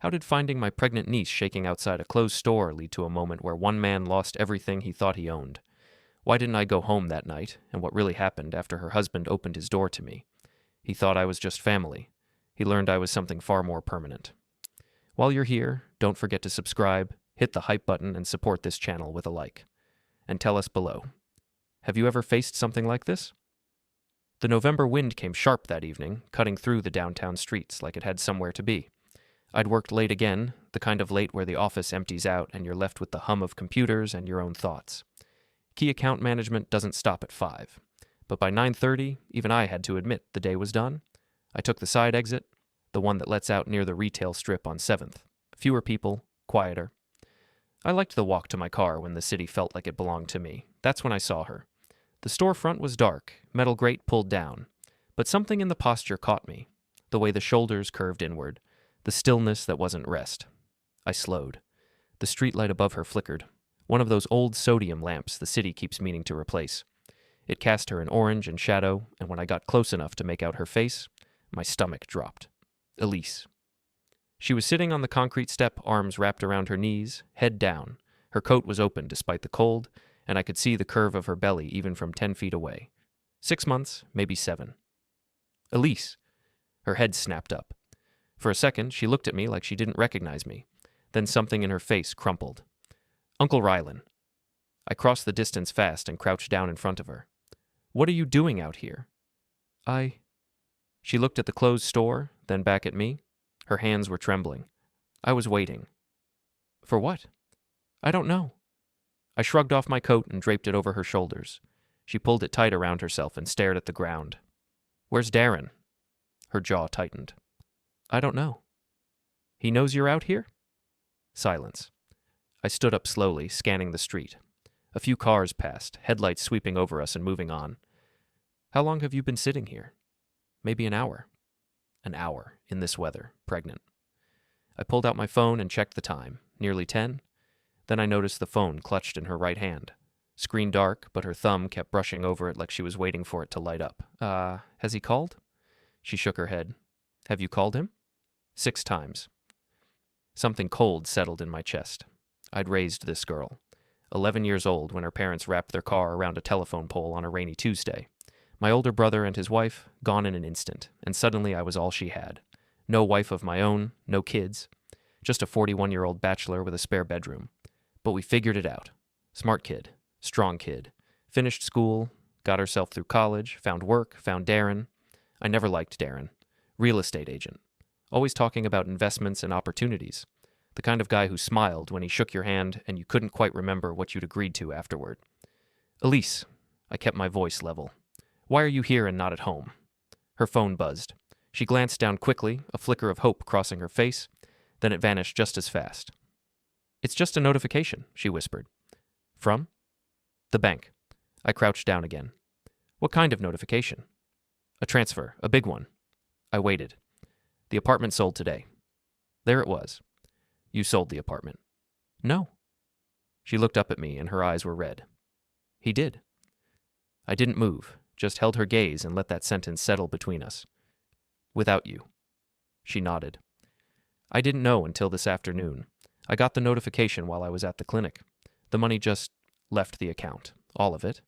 How did finding my pregnant niece shaking outside a closed store lead to a moment where one man lost everything he thought he owned? Why didn't I go home that night, and what really happened after her husband opened his door to me? He thought I was just family. He learned I was something far more permanent. While you're here, don't forget to subscribe, hit the hype button, and support this channel with a like. And tell us below. Have you ever faced something like this? The November wind came sharp that evening, cutting through the downtown streets like it had somewhere to be. I'd worked late again, the kind of late where the office empties out and you're left with the hum of computers and your own thoughts. Key account management doesn't stop at 5. But by 9:30, even I had to admit the day was done. I took the side exit, the one that lets out near the retail strip on 7th. Fewer people, quieter. I liked the walk to my car when the city felt like it belonged to me. That's when I saw her. The storefront was dark, metal grate pulled down. But something in the posture caught me. The way the shoulders curved inward. The stillness that wasn't rest. I slowed. The streetlight above her flickered. One of those old sodium lamps the city keeps meaning to replace. It cast her in orange and shadow, and when I got close enough to make out her face, my stomach dropped. Elise. She was sitting on the concrete step, arms wrapped around her knees, head down. Her coat was open despite the cold, and I could see the curve of her belly even from 10 feet away. 6 months, maybe 7. Elise. Her head snapped up. For a second, she looked at me like she didn't recognize me. Then something in her face crumpled. Uncle Rylan. I crossed the distance fast and crouched down in front of her. What are you doing out here? She looked at the closed store, then back at me. Her hands were trembling. I was waiting. For what? I don't know. I shrugged off my coat and draped it over her shoulders. She pulled it tight around herself and stared at the ground. Where's Darren? Her jaw tightened. I don't know. He knows you're out here? Silence. I stood up slowly, scanning the street. A few cars passed, headlights sweeping over us and moving on. How long have you been sitting here? Maybe an hour. An hour, in this weather, pregnant. I pulled out my phone and checked the time. Nearly 10. Then I noticed the phone clutched in her right hand. Screen dark, but her thumb kept brushing over it like she was waiting for it to light up. Has he called? She shook her head. Have you called him? 6 times. Something cold settled in my chest. I'd raised this girl. 11 years old when her parents wrapped their car around a telephone pole on a rainy Tuesday. My older brother and his wife, gone in an instant, and suddenly I was all she had. No wife of my own, no kids. Just a 41-year-old bachelor with a spare bedroom. But we figured it out. Smart kid. Strong kid. Finished school, got herself through college, found work, found Darren. I never liked Darren. Real estate agent. Always talking about investments and opportunities. The kind of guy who smiled when he shook your hand and you couldn't quite remember what you'd agreed to afterward. Elise. I kept my voice level. Why are you here and not at home? Her phone buzzed. She glanced down quickly, a flicker of hope crossing her face. Then it vanished just as fast. It's just a notification, she whispered. From? The bank. I crouched down again. What kind of notification? A transfer, a big one. I waited. The apartment sold today. There it was. You sold the apartment. No. She looked up at me and her eyes were red. He did. I didn't move, just held her gaze and let that sentence settle between us. Without you. She nodded. I didn't know until this afternoon. I got the notification while I was at the clinic. The money just left the account, all of it.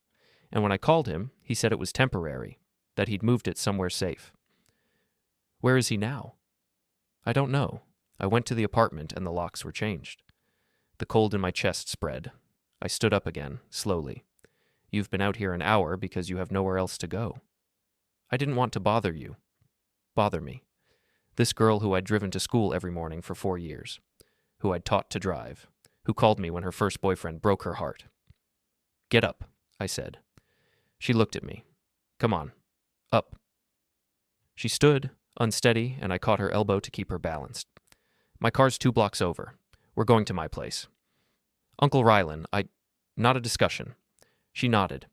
And when I called him, he said it was temporary, that he'd moved it somewhere safe. Where is he now? I don't know. I went to the apartment and the locks were changed. The cold in my chest spread. I stood up again, slowly. You've been out here an hour because you have nowhere else to go. I didn't want to bother you. Bother me. This girl who I'd driven to school every morning for 4 years. Who I'd taught to drive. Who called me when her first boyfriend broke her heart. Get up, I said. She looked at me. Come on. Up. She stood, unsteady, and I caught her elbow to keep her balanced. My car's 2 blocks over. We're going to my place. Uncle Rylan, Not a discussion. She nodded.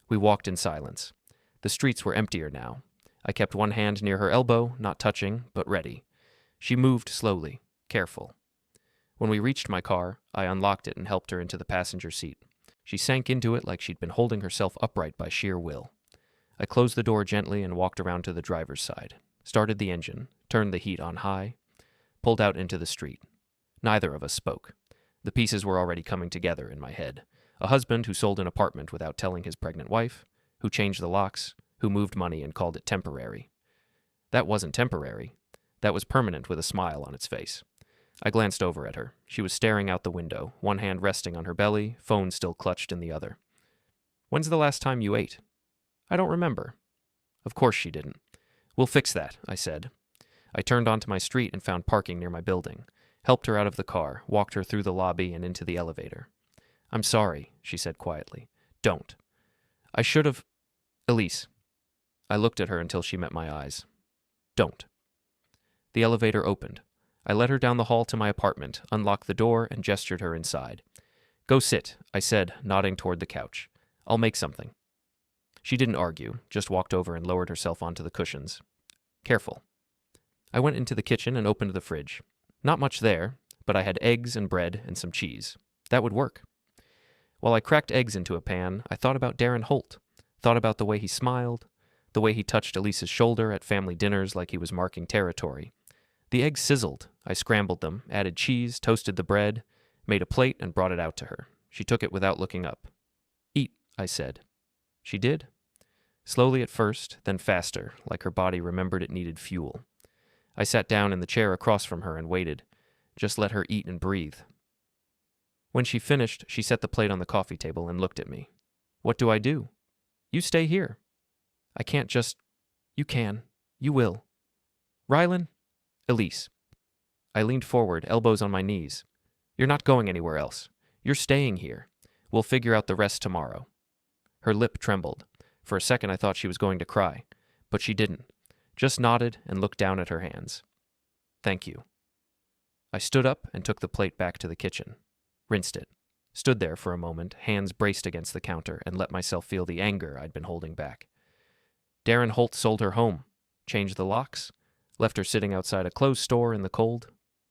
We walked in silence. The streets were emptier now. I kept one hand near her elbow, not touching, but ready. She moved slowly, careful. When we reached my car, I unlocked it and helped her into the passenger seat. She sank into it like she'd been holding herself upright by sheer will. I closed the door gently and walked around to the driver's side, started the engine, turned the heat on high. pulled out into the street. Neither of us spoke. The pieces were already coming together in my head. A husband who sold an apartment without telling his pregnant wife, who changed the locks, who moved money and called it temporary. That wasn't temporary. That was permanent with a smile on its face. I glanced over at her. She was staring out the window, one hand resting on her belly, phone still clutched in the other. When's the last time you ate? I don't remember. Of course she didn't. We'll fix that, I said. I turned onto my street and found parking near my building, helped her out of the car, walked her through the lobby and into the elevator. I'm sorry, she said quietly. Don't. I should have... Elise. I looked at her until she met my eyes. Don't. The elevator opened. I led her down the hall to my apartment, unlocked the door, and gestured her inside. Go sit, I said, nodding toward the couch. I'll make something. She didn't argue, just walked over and lowered herself onto the cushions. Careful. I went into the kitchen and opened the fridge. Not much there, but I had eggs and bread and some cheese. That would work. While I cracked eggs into a pan, I thought about Darren Holt, thought about the way he smiled, the way he touched Elise's shoulder at family dinners like he was marking territory. The eggs sizzled. I scrambled them, added cheese, toasted the bread, made a plate, and brought it out to her. She took it without looking up. Eat, I said. She did. Slowly at first, then faster, like her body remembered it needed fuel. I sat down in the chair across from her and waited. Just let her eat and breathe. When she finished, she set the plate on the coffee table and looked at me. What do I do? You stay here. I can't just... You can. You will. Rylan? Elise. I leaned forward, elbows on my knees. You're not going anywhere else. You're staying here. We'll figure out the rest tomorrow. Her lip trembled. For a second I thought she was going to cry, but she didn't. Just nodded and looked down at her hands. Thank you. I stood up and took the plate back to the kitchen. Rinsed it. Stood there for a moment, hands braced against the counter, and let myself feel the anger I'd been holding back. Darren Holt sold her home, changed the locks, left her sitting outside a clothes store in the cold,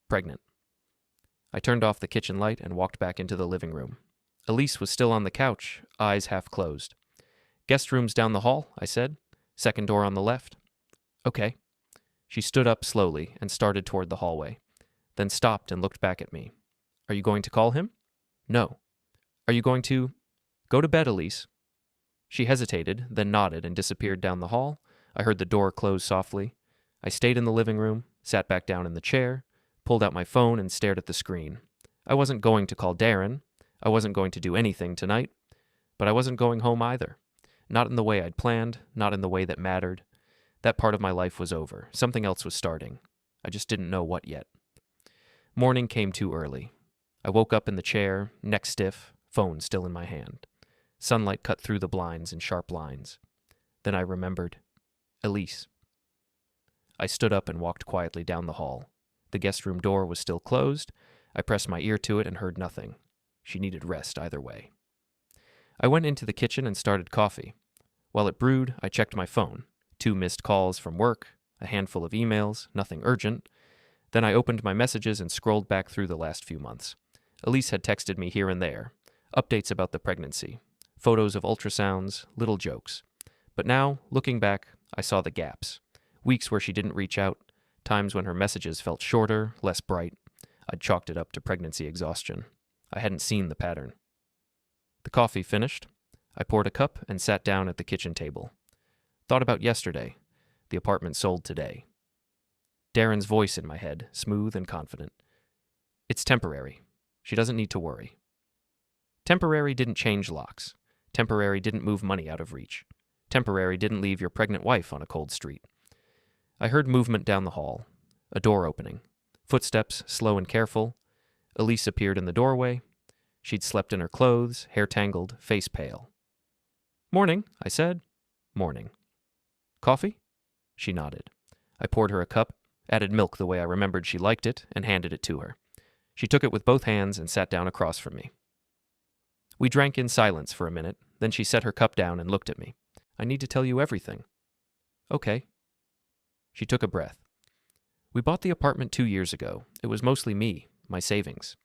pregnant. I turned off the kitchen light and walked back into the living room. Elise was still on the couch, eyes half closed. Guest room's down the hall, I said. Second door on the left. Okay. She stood up slowly and started toward the hallway, then stopped and looked back at me. Are you going to call him? No. Are you going to... Go to bed, Elise. She hesitated, then nodded and disappeared down the hall. I heard the door close softly. I stayed in the living room, sat back down in the chair, pulled out my phone and stared at the screen. I wasn't going to call Darren. I wasn't going to do anything tonight. But I wasn't going home either. Not in the way I'd planned, not in the way that mattered. That part of my life was over. Something else was starting. I just didn't know what yet. Morning came too early. I woke up in the chair, neck stiff, phone still in my hand. Sunlight cut through the blinds in sharp lines. Then I remembered. Elise. I stood up and walked quietly down the hall. The guest room door was still closed. I pressed my ear to it and heard nothing. She needed rest either way. I went into the kitchen and started coffee. While it brewed, I checked my phone. 2 missed calls from work, a handful of emails, nothing urgent. Then I opened my messages and scrolled back through the last few months. Elise had texted me here and there. Updates about the pregnancy. Photos of ultrasounds, little jokes. But now, looking back, I saw the gaps. Weeks where she didn't reach out. Times when her messages felt shorter, less bright. I'd chalked it up to pregnancy exhaustion. I hadn't seen the pattern. The coffee finished. I poured a cup and sat down at the kitchen table. Thought about yesterday. The apartment sold today. Darren's voice in my head, smooth and confident. It's temporary. She doesn't need to worry. Temporary didn't change locks. Temporary didn't move money out of reach. Temporary didn't leave your pregnant wife on a cold street. I heard movement down the hall. A door opening. Footsteps, slow and careful. Elise appeared in the doorway. She'd slept in her clothes, hair tangled, face pale. Morning, I said. Morning. Coffee? She nodded. I poured her a cup, added milk the way I remembered she liked it, and handed it to her. She took it with both hands and sat down across from me. We drank in silence for a minute, then she set her cup down and looked at me. I need to tell you everything. Okay. She took a breath. We bought the apartment 2 years ago. It was mostly me, my savings.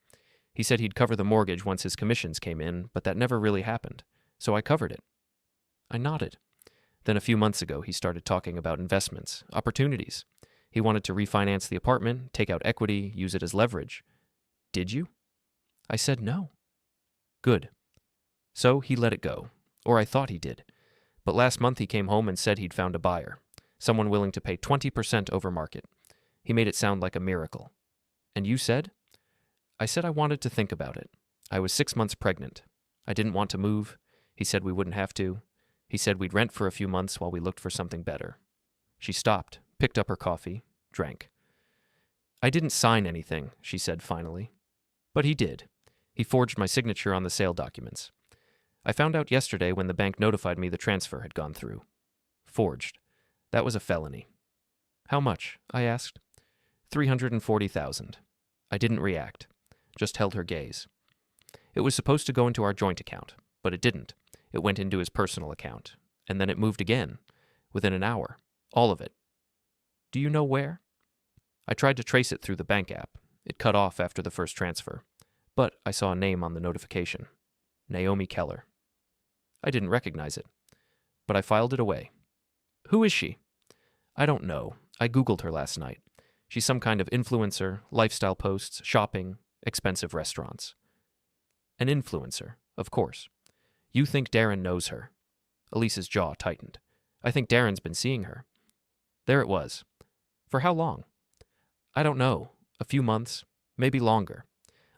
He said he'd cover the mortgage once his commissions came in, but that never really happened, so I covered it. I nodded. Then a few months ago, he started talking about investments, opportunities. He wanted to refinance the apartment, take out equity, use it as leverage. Did you? I said no. Good. So he let it go. Or I thought he did. But last month he came home and said he'd found a buyer. Someone willing to pay 20% over market. He made it sound like a miracle. And you said? I said I wanted to think about it. I was 6 months pregnant. I didn't want to move. He said we wouldn't have to. He said we'd rent for a few months while we looked for something better. She stopped, picked up her coffee, drank. I didn't sign anything, she said finally. But he did. He forged my signature on the sale documents. I found out yesterday when the bank notified me the transfer had gone through. Forged. That was a felony. How much? I asked. $340,000. I didn't react, just held her gaze. It was supposed to go into our joint account, but it didn't. It went into his personal account, and then it moved again, within an hour. All of it. Do you know where? I tried to trace it through the bank app. It cut off after the first transfer, but I saw a name on the notification. Naomi Keller. I didn't recognize it, but I filed it away. Who is she? I don't know. I Googled her last night. She's some kind of influencer, lifestyle posts, shopping, expensive restaurants. An influencer, of course. You think Darren knows her. Elise's jaw tightened. I think Darren's been seeing her. There it was. For how long? I don't know. A few months, maybe longer.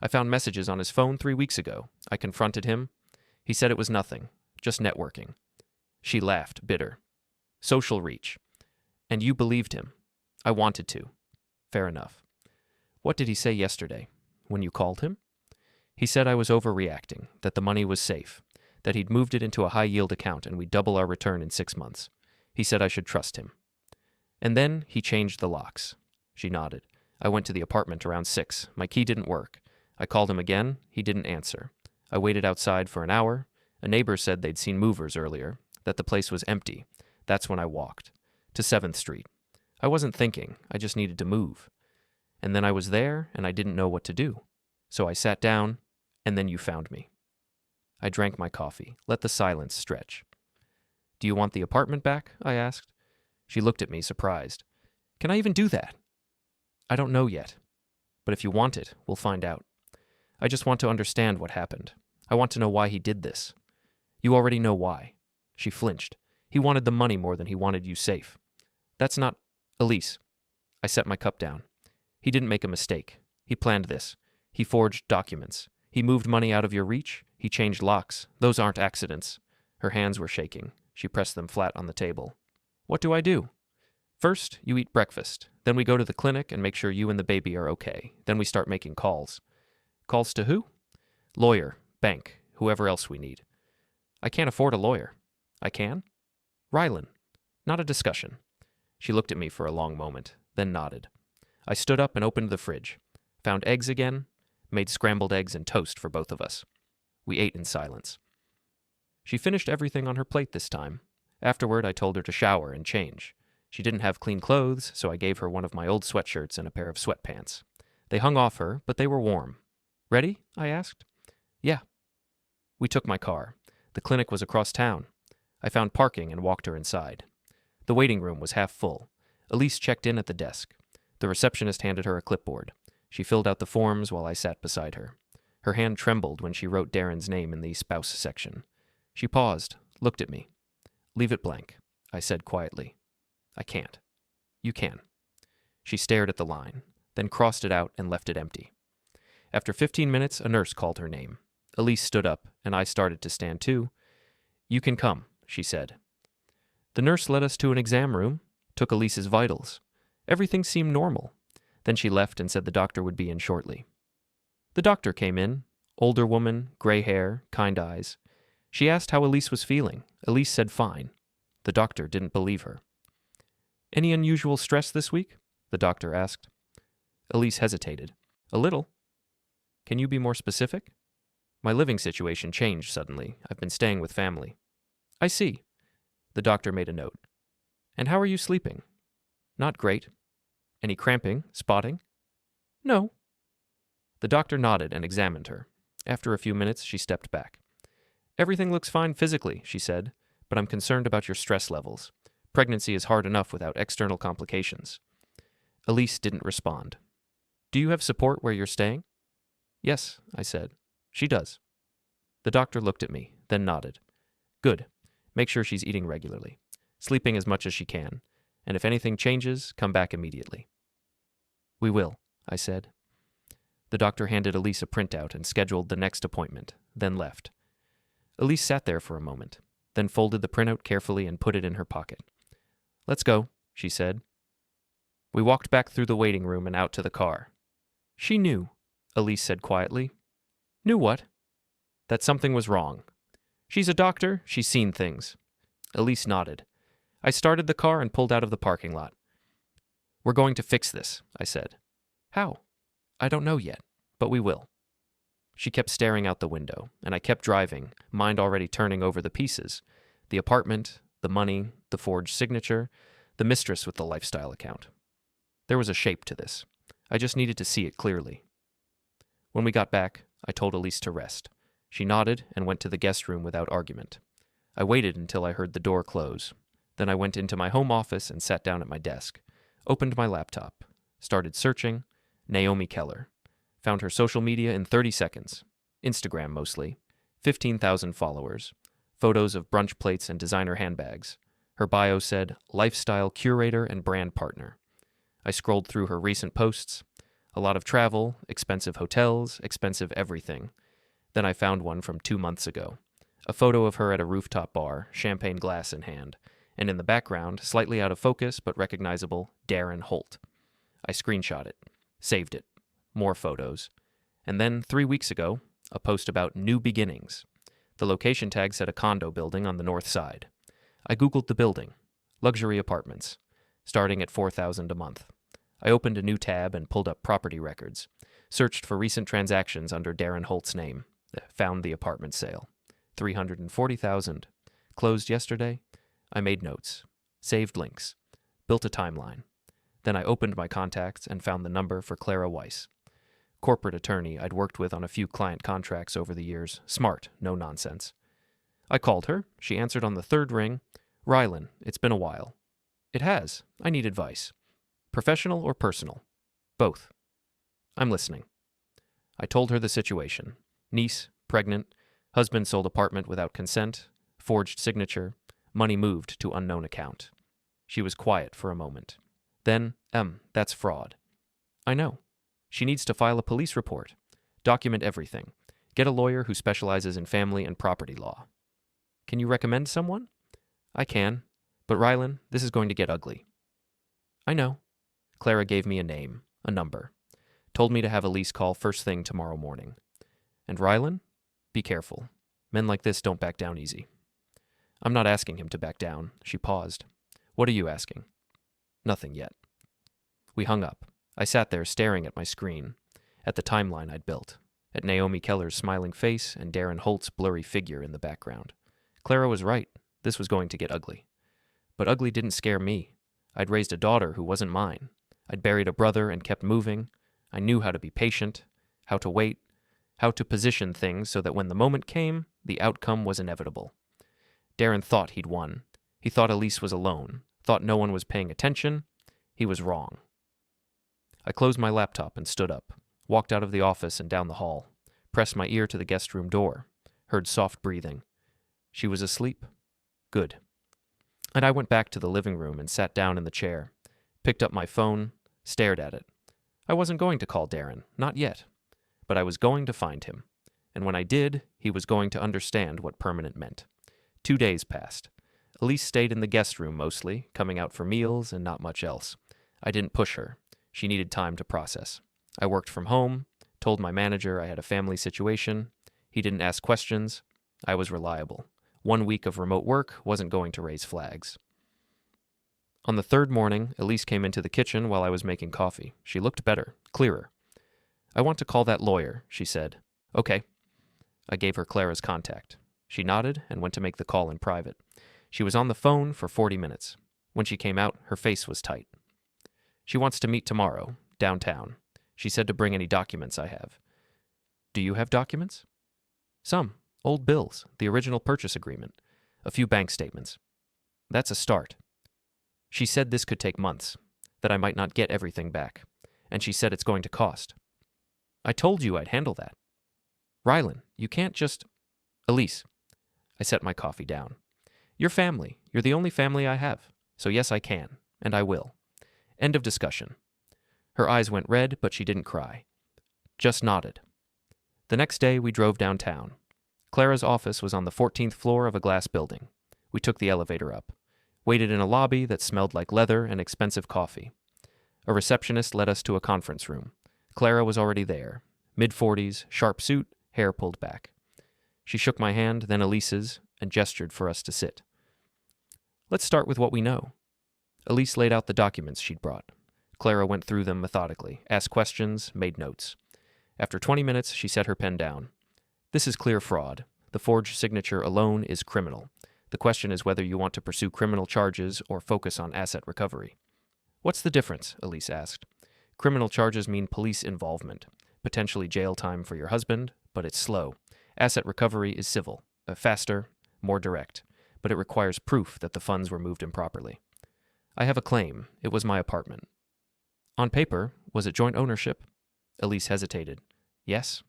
I found messages on his phone 3 weeks ago. I confronted him. He said it was nothing, just networking. She laughed, bitter. Social reach. And you believed him. I wanted to. Fair enough. What did he say yesterday, when you called him? He said I was overreacting, that the money was safe, that he'd moved it into a high-yield account and we'd double our return in 6 months. He said I should trust him. And then he changed the locks. She nodded. I went to the apartment around 6. My key didn't work. I called him again. He didn't answer. I waited outside for an hour. A neighbor said they'd seen movers earlier, that the place was empty. That's when I walked. To 7th Street. I wasn't thinking. I just needed to move. And then I was there, and I didn't know what to do. So I sat down, and then you found me. I drank my coffee, let the silence stretch. Do you want the apartment back? I asked. She looked at me, surprised. Can I even do that? I don't know yet. But if you want it, we'll find out. I just want to understand what happened. I want to know why he did this. You already know why. She flinched. He wanted the money more than he wanted you safe. That's not... Elise. I set my cup down. He didn't make a mistake. He planned this. He forged documents. He moved money out of your reach. He changed locks. Those aren't accidents. Her hands were shaking. She pressed them flat on the table. What do I do? First, you eat breakfast. Then we go to the clinic and make sure you and the baby are okay. Then we start making calls. Calls to who? Lawyer, bank, whoever else we need. I can't afford a lawyer. I can? Rylan. Not a discussion. She looked at me for a long moment, then nodded. I stood up and opened the fridge. Found eggs again, made scrambled eggs and toast for both of us. We ate in silence. She finished everything on her plate this time. Afterward, I told her to shower and change. She didn't have clean clothes, so I gave her one of my old sweatshirts and a pair of sweatpants. They hung off her, but they were warm. Ready? I asked. Yeah. We took my car. The clinic was across town. I found parking and walked her inside. The waiting room was half full. Elise checked in at the desk. The receptionist handed her a clipboard. She filled out the forms while I sat beside her. Her hand trembled when she wrote Darren's name in the spouse section. She paused, looked at me. Leave it blank, I said quietly. I can't. You can. She stared at the line, then crossed it out and left it empty. After 15 minutes, a nurse called her name. Elise stood up, and I started to stand too. You can come, she said. The nurse led us to an exam room, took Elise's vitals. Everything seemed normal. Then she left and said the doctor would be in shortly. The doctor came in, older woman, gray hair, kind eyes. She asked how Elise was feeling. Elise said fine. The doctor didn't believe her. Any unusual stress this week? The doctor asked. Elise hesitated. A little. Can you be more specific? My living situation changed suddenly. I've been staying with family. I see. The doctor made a note. And how are you sleeping? Not great. Any cramping, spotting? No. The doctor nodded and examined her. After a few minutes, she stepped back. Everything looks fine physically, she said, but I'm concerned about your stress levels. Pregnancy is hard enough without external complications. Elise didn't respond. Do you have support where you're staying? Yes, I said. She does. The doctor looked at me, then nodded. Good. Make sure she's eating regularly, sleeping as much as she can, and if anything changes, come back immediately. We will, I said. The doctor handed Elise a printout and scheduled the next appointment, then left. Elise sat there for a moment, then folded the printout carefully and put it in her pocket. Let's go, she said. We walked back through the waiting room and out to the car. She knew, Elise said quietly. Knew what? That something was wrong. She's a doctor, she's seen things. Elise nodded. I started the car and pulled out of the parking lot. We're going to fix this, I said. How? I don't know yet, but we will. She kept staring out the window, and I kept driving, mind already turning over the pieces. The apartment, the money, the forged signature, the mistress with the lifestyle account. There was a shape to this. I just needed to see it clearly. When we got back, I told Elise to rest. She nodded and went to the guest room without argument. I waited until I heard the door close. Then I went into my home office and sat down at my desk, opened my laptop, started searching. Naomi Keller. Found her social media in 30 seconds. Instagram mostly. 15,000 followers. Photos of brunch plates and designer handbags. Her bio said, lifestyle curator and brand partner. I scrolled through her recent posts. A lot of travel, expensive hotels, expensive everything. Then I found one from 2 months ago. A photo of her at a rooftop bar, champagne glass in hand. And in the background, slightly out of focus but recognizable, Darren Holt. I screenshot it. Saved it. More photos. And then 3 weeks ago, a post about new beginnings. The location tag said a condo building on the north side. I Googled the building. Luxury apartments. Starting at $4,000 a month. I opened a new tab and pulled up property records. Searched for recent transactions under Darren Holt's name. Found the apartment sale. $340,000. Closed yesterday. I made notes. Saved links. Built a timeline. Then I opened my contacts and found the number for Clara Weiss. Corporate attorney I'd worked with on a few client contracts over the years. Smart, no nonsense. I called her. She answered on the third ring. Rylan, it's been a while. It has. I need advice. Professional or personal? Both. I'm listening. I told her the situation. Niece, pregnant, husband sold apartment without consent, forged signature, money moved to unknown account. She was quiet for a moment. Then, that's fraud. I know. She needs to file a police report. Document everything. Get a lawyer who specializes in family and property law. Can you recommend someone? I can. But Rylan, this is going to get ugly. I know. Clara gave me a name, a number. Told me to have Elise call first thing tomorrow morning. And Rylan? Be careful. Men like this don't back down easy. I'm not asking him to back down. She paused. What are you asking? Nothing yet. We hung up. I sat there staring at my screen, at the timeline I'd built, at Naomi Keller's smiling face and Darren Holt's blurry figure in the background. Clara was right. This was going to get ugly. But ugly didn't scare me. I'd raised a daughter who wasn't mine. I'd buried a brother and kept moving. I knew how to be patient, how to wait, how to position things so that when the moment came, the outcome was inevitable. Darren thought he'd won. He thought Elise was alone, thought no one was paying attention. He was wrong. I closed my laptop and stood up, walked out of the office and down the hall, pressed my ear to the guest room door, heard soft breathing. She was asleep? Good. And I went back to the living room and sat down in the chair, picked up my phone, stared at it. I wasn't going to call Darren, not yet. But I was going to find him. And when I did, he was going to understand what permanent meant. 2 days passed. Elise stayed in the guest room mostly, coming out for meals and not much else. I didn't push her. She needed time to process. I worked from home, told my manager I had a family situation. He didn't ask questions. I was reliable. 1 week of remote work wasn't going to raise flags. On the third morning, Elise came into the kitchen while I was making coffee. She looked better, clearer. I want to call that lawyer, she said. Okay. I gave her Clara's contact. She nodded and went to make the call in private. She was on the phone for 40 minutes. When she came out, her face was tight. She wants to meet tomorrow, downtown. She said to bring any documents I have. Do you have documents? Some. Old bills, the original purchase agreement, a few bank statements. That's a start. She said this could take months. that I might not get everything back, and she said it's going to cost. I told you I'd handle that. Rylan, you can't just... Elise. I set my coffee down. You're family. You're the only family I have. So yes, I can, and I will. End of discussion. Her eyes went red, but she didn't cry. Just nodded. The next day, we drove downtown. Clara's office was on the 14th floor of a glass building. We took the elevator up, waited in a lobby that smelled like leather and expensive coffee. A receptionist led us to a conference room. Clara was already there, mid-40s, sharp suit, hair pulled back. She shook my hand, then Elise's, and gestured for us to sit. Let's start with what we know. Elise laid out the documents she'd brought. Clara went through them methodically, asked questions, made notes. After 20 minutes, she set her pen down. This is clear fraud. The forged signature alone is criminal. The question is whether you want to pursue criminal charges or focus on asset recovery. What's the difference? Elise asked. Criminal charges mean police involvement, potentially jail time for your husband, but it's slow. Asset recovery is civil, faster, more direct, but it requires proof that the funds were moved improperly. I have a claim. It was my apartment. On paper, was it joint ownership? Elise hesitated. Yes.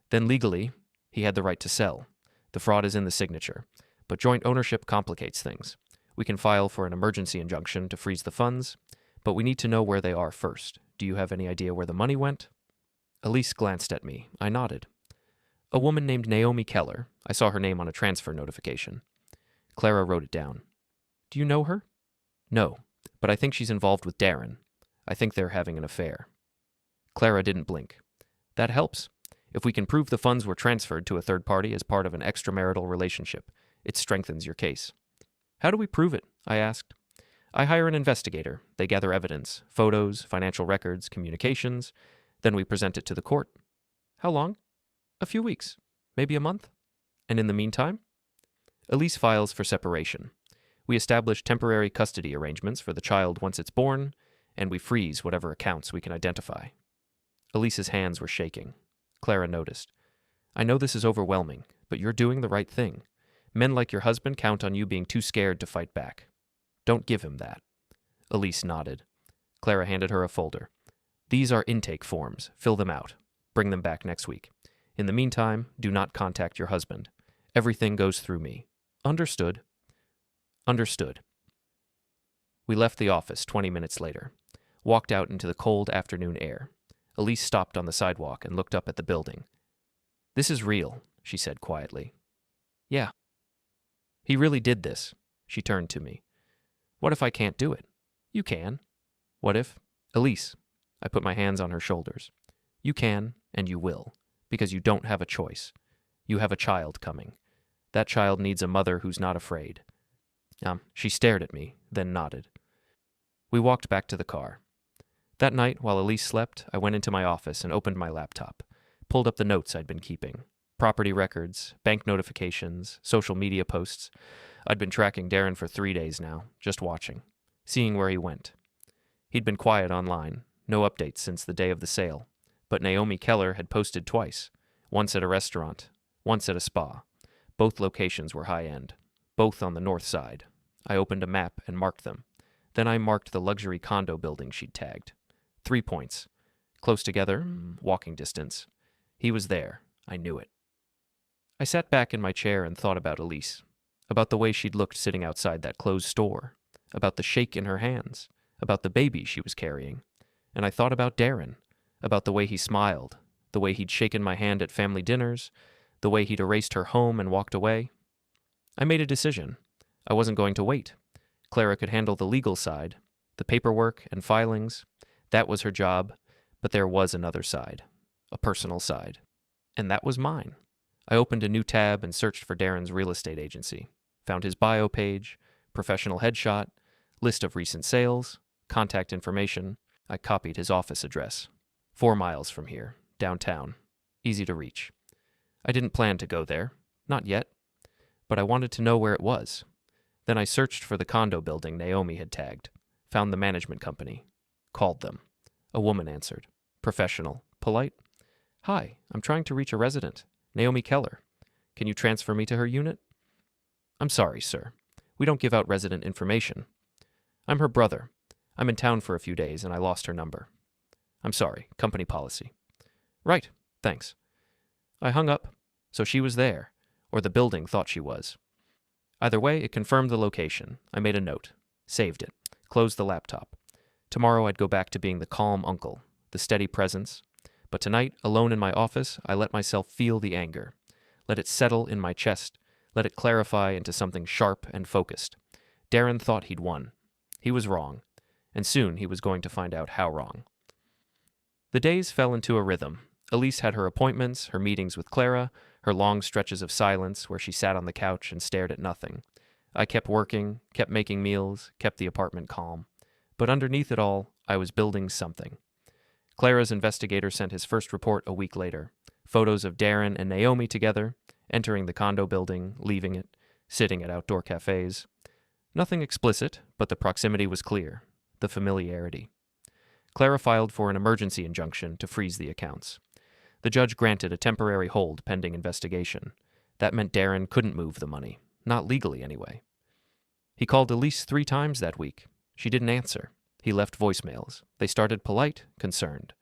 Then legally, he had the right to sell. The fraud is in the signature. But joint ownership complicates things. We can file for an emergency injunction to freeze the funds, but we need to know where they are first. Do you have any idea where the money went? Elise glanced at me. I nodded. A woman named Naomi Keller. I saw her name on a transfer notification. Clara wrote it down. Do you know her? No, but I think she's involved with Darren. I think they're having an affair. Clara didn't blink. That helps. If we can prove the funds were transferred to a third party as part of an extramarital relationship, it strengthens your case. How do we prove it? I asked. I hire an investigator. They gather evidence, photos, financial records, communications. Then we present it to the court. How long? A few weeks. Maybe a month. And in the meantime? Elise files for separation. We establish temporary custody arrangements for the child once it's born, and we freeze whatever accounts we can identify. Elise's hands were shaking. Clara noticed. I know this is overwhelming, but you're doing the right thing. Men like your husband count on you being too scared to fight back. Don't give him that. Elise nodded. Clara handed her a folder. These are intake forms. Fill them out. Bring them back next week. In the meantime, do not contact your husband. Everything goes through me. Understood. Understood. We left the office 20 minutes later, walked out into the cold afternoon air. Elise stopped on the sidewalk and looked up at the building. This is real, she said quietly. Yeah. He really did this. She turned to me. What if I can't do it? You can. What if? Elise. I put my hands on her shoulders. You can, and you will, because you don't have a choice. You have a child coming. That child needs a mother who's not afraid. She stared at me, then nodded. We walked back to the car. That night, while Elise slept, I went into my office and opened my laptop, pulled up the notes I'd been keeping. Property records, bank notifications, social media posts. I'd been tracking Darren for 3 days now, just watching, seeing where he went. He'd been quiet online, no updates since the day of the sale, but Naomi Keller had posted twice, once at a restaurant, once at a spa. Both locations were high-end, both on the north side. I opened a map and marked them. Then I marked the luxury condo building she'd tagged. 3 points. Close together, walking distance. He was there. I knew it. I sat back in my chair and thought about Elise, about the way she'd looked sitting outside that closed store, about the shake in her hands, about the baby she was carrying. And I thought about Darren, about the way he smiled, the way he'd shaken my hand at family dinners, the way he'd erased her home and walked away. I made a decision. I wasn't going to wait. Clara could handle the legal side, the paperwork and filings. That was her job, but there was another side, a personal side. And that was mine. I opened a new tab and searched for Darren's real estate agency, found his bio page, professional headshot, list of recent sales, contact information. I copied his office address. 4 miles from here, downtown, easy to reach. I didn't plan to go there, not yet, but I wanted to know where it was. Then I searched for the condo building Naomi had tagged, found the management company, called them. A woman answered, professional, polite. Hi, I'm trying to reach a resident, Naomi Keller. Can you transfer me to her unit? I'm sorry, sir. We don't give out resident information. I'm her brother. I'm in town for a few days and I lost her number. I'm sorry, company policy. Right, thanks. I hung up, so she was there, or the building thought she was. Either way, it confirmed the location. I made a note, saved it, closed the laptop. Tomorrow I'd go back to being the calm uncle, the steady presence. But tonight, alone in my office, I let myself feel the anger. Let it settle in my chest. Let it clarify into something sharp and focused. Darren thought he'd won. He was wrong. And soon he was going to find out how wrong. The days fell into a rhythm. Elise had her appointments, her meetings with Clara, her long stretches of silence where she sat on the couch and stared at nothing. I kept working, kept making meals, kept the apartment calm. But underneath it all, I was building something. Clara's investigator sent his first report a week later. Photos of Darren and Naomi together, entering the condo building, leaving it, sitting at outdoor cafes. Nothing explicit, but the proximity was clear, the familiarity. Clara filed for an emergency injunction to freeze the accounts. The judge granted a temporary hold pending investigation. That meant Darren couldn't move the money, not legally anyway. He called Elise 3 times that week. She didn't answer. He left voicemails. They started polite, concerned.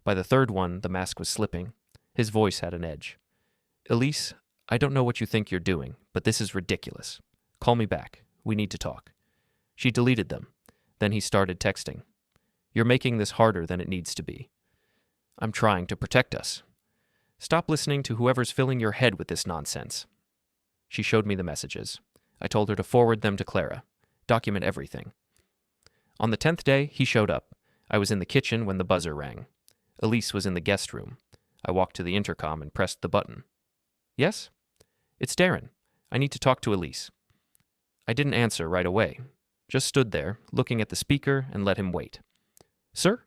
By the third one, the mask was slipping. His voice had an edge. Elise, I don't know what you think you're doing, but this is ridiculous. Call me back. We need to talk. She deleted them. Then he started texting. You're making this harder than it needs to be. I'm trying to protect us. Stop listening to whoever's filling your head with this nonsense. She showed me the messages. I told her to forward them to Clara. Document everything. On the 10th day, he showed up. I was in the kitchen when the buzzer rang. Elise was in the guest room. I walked to the intercom and pressed the button. Yes? It's Darren. I need to talk to Elise. I didn't answer right away. Just stood there, looking at the speaker, and let him wait. Sir?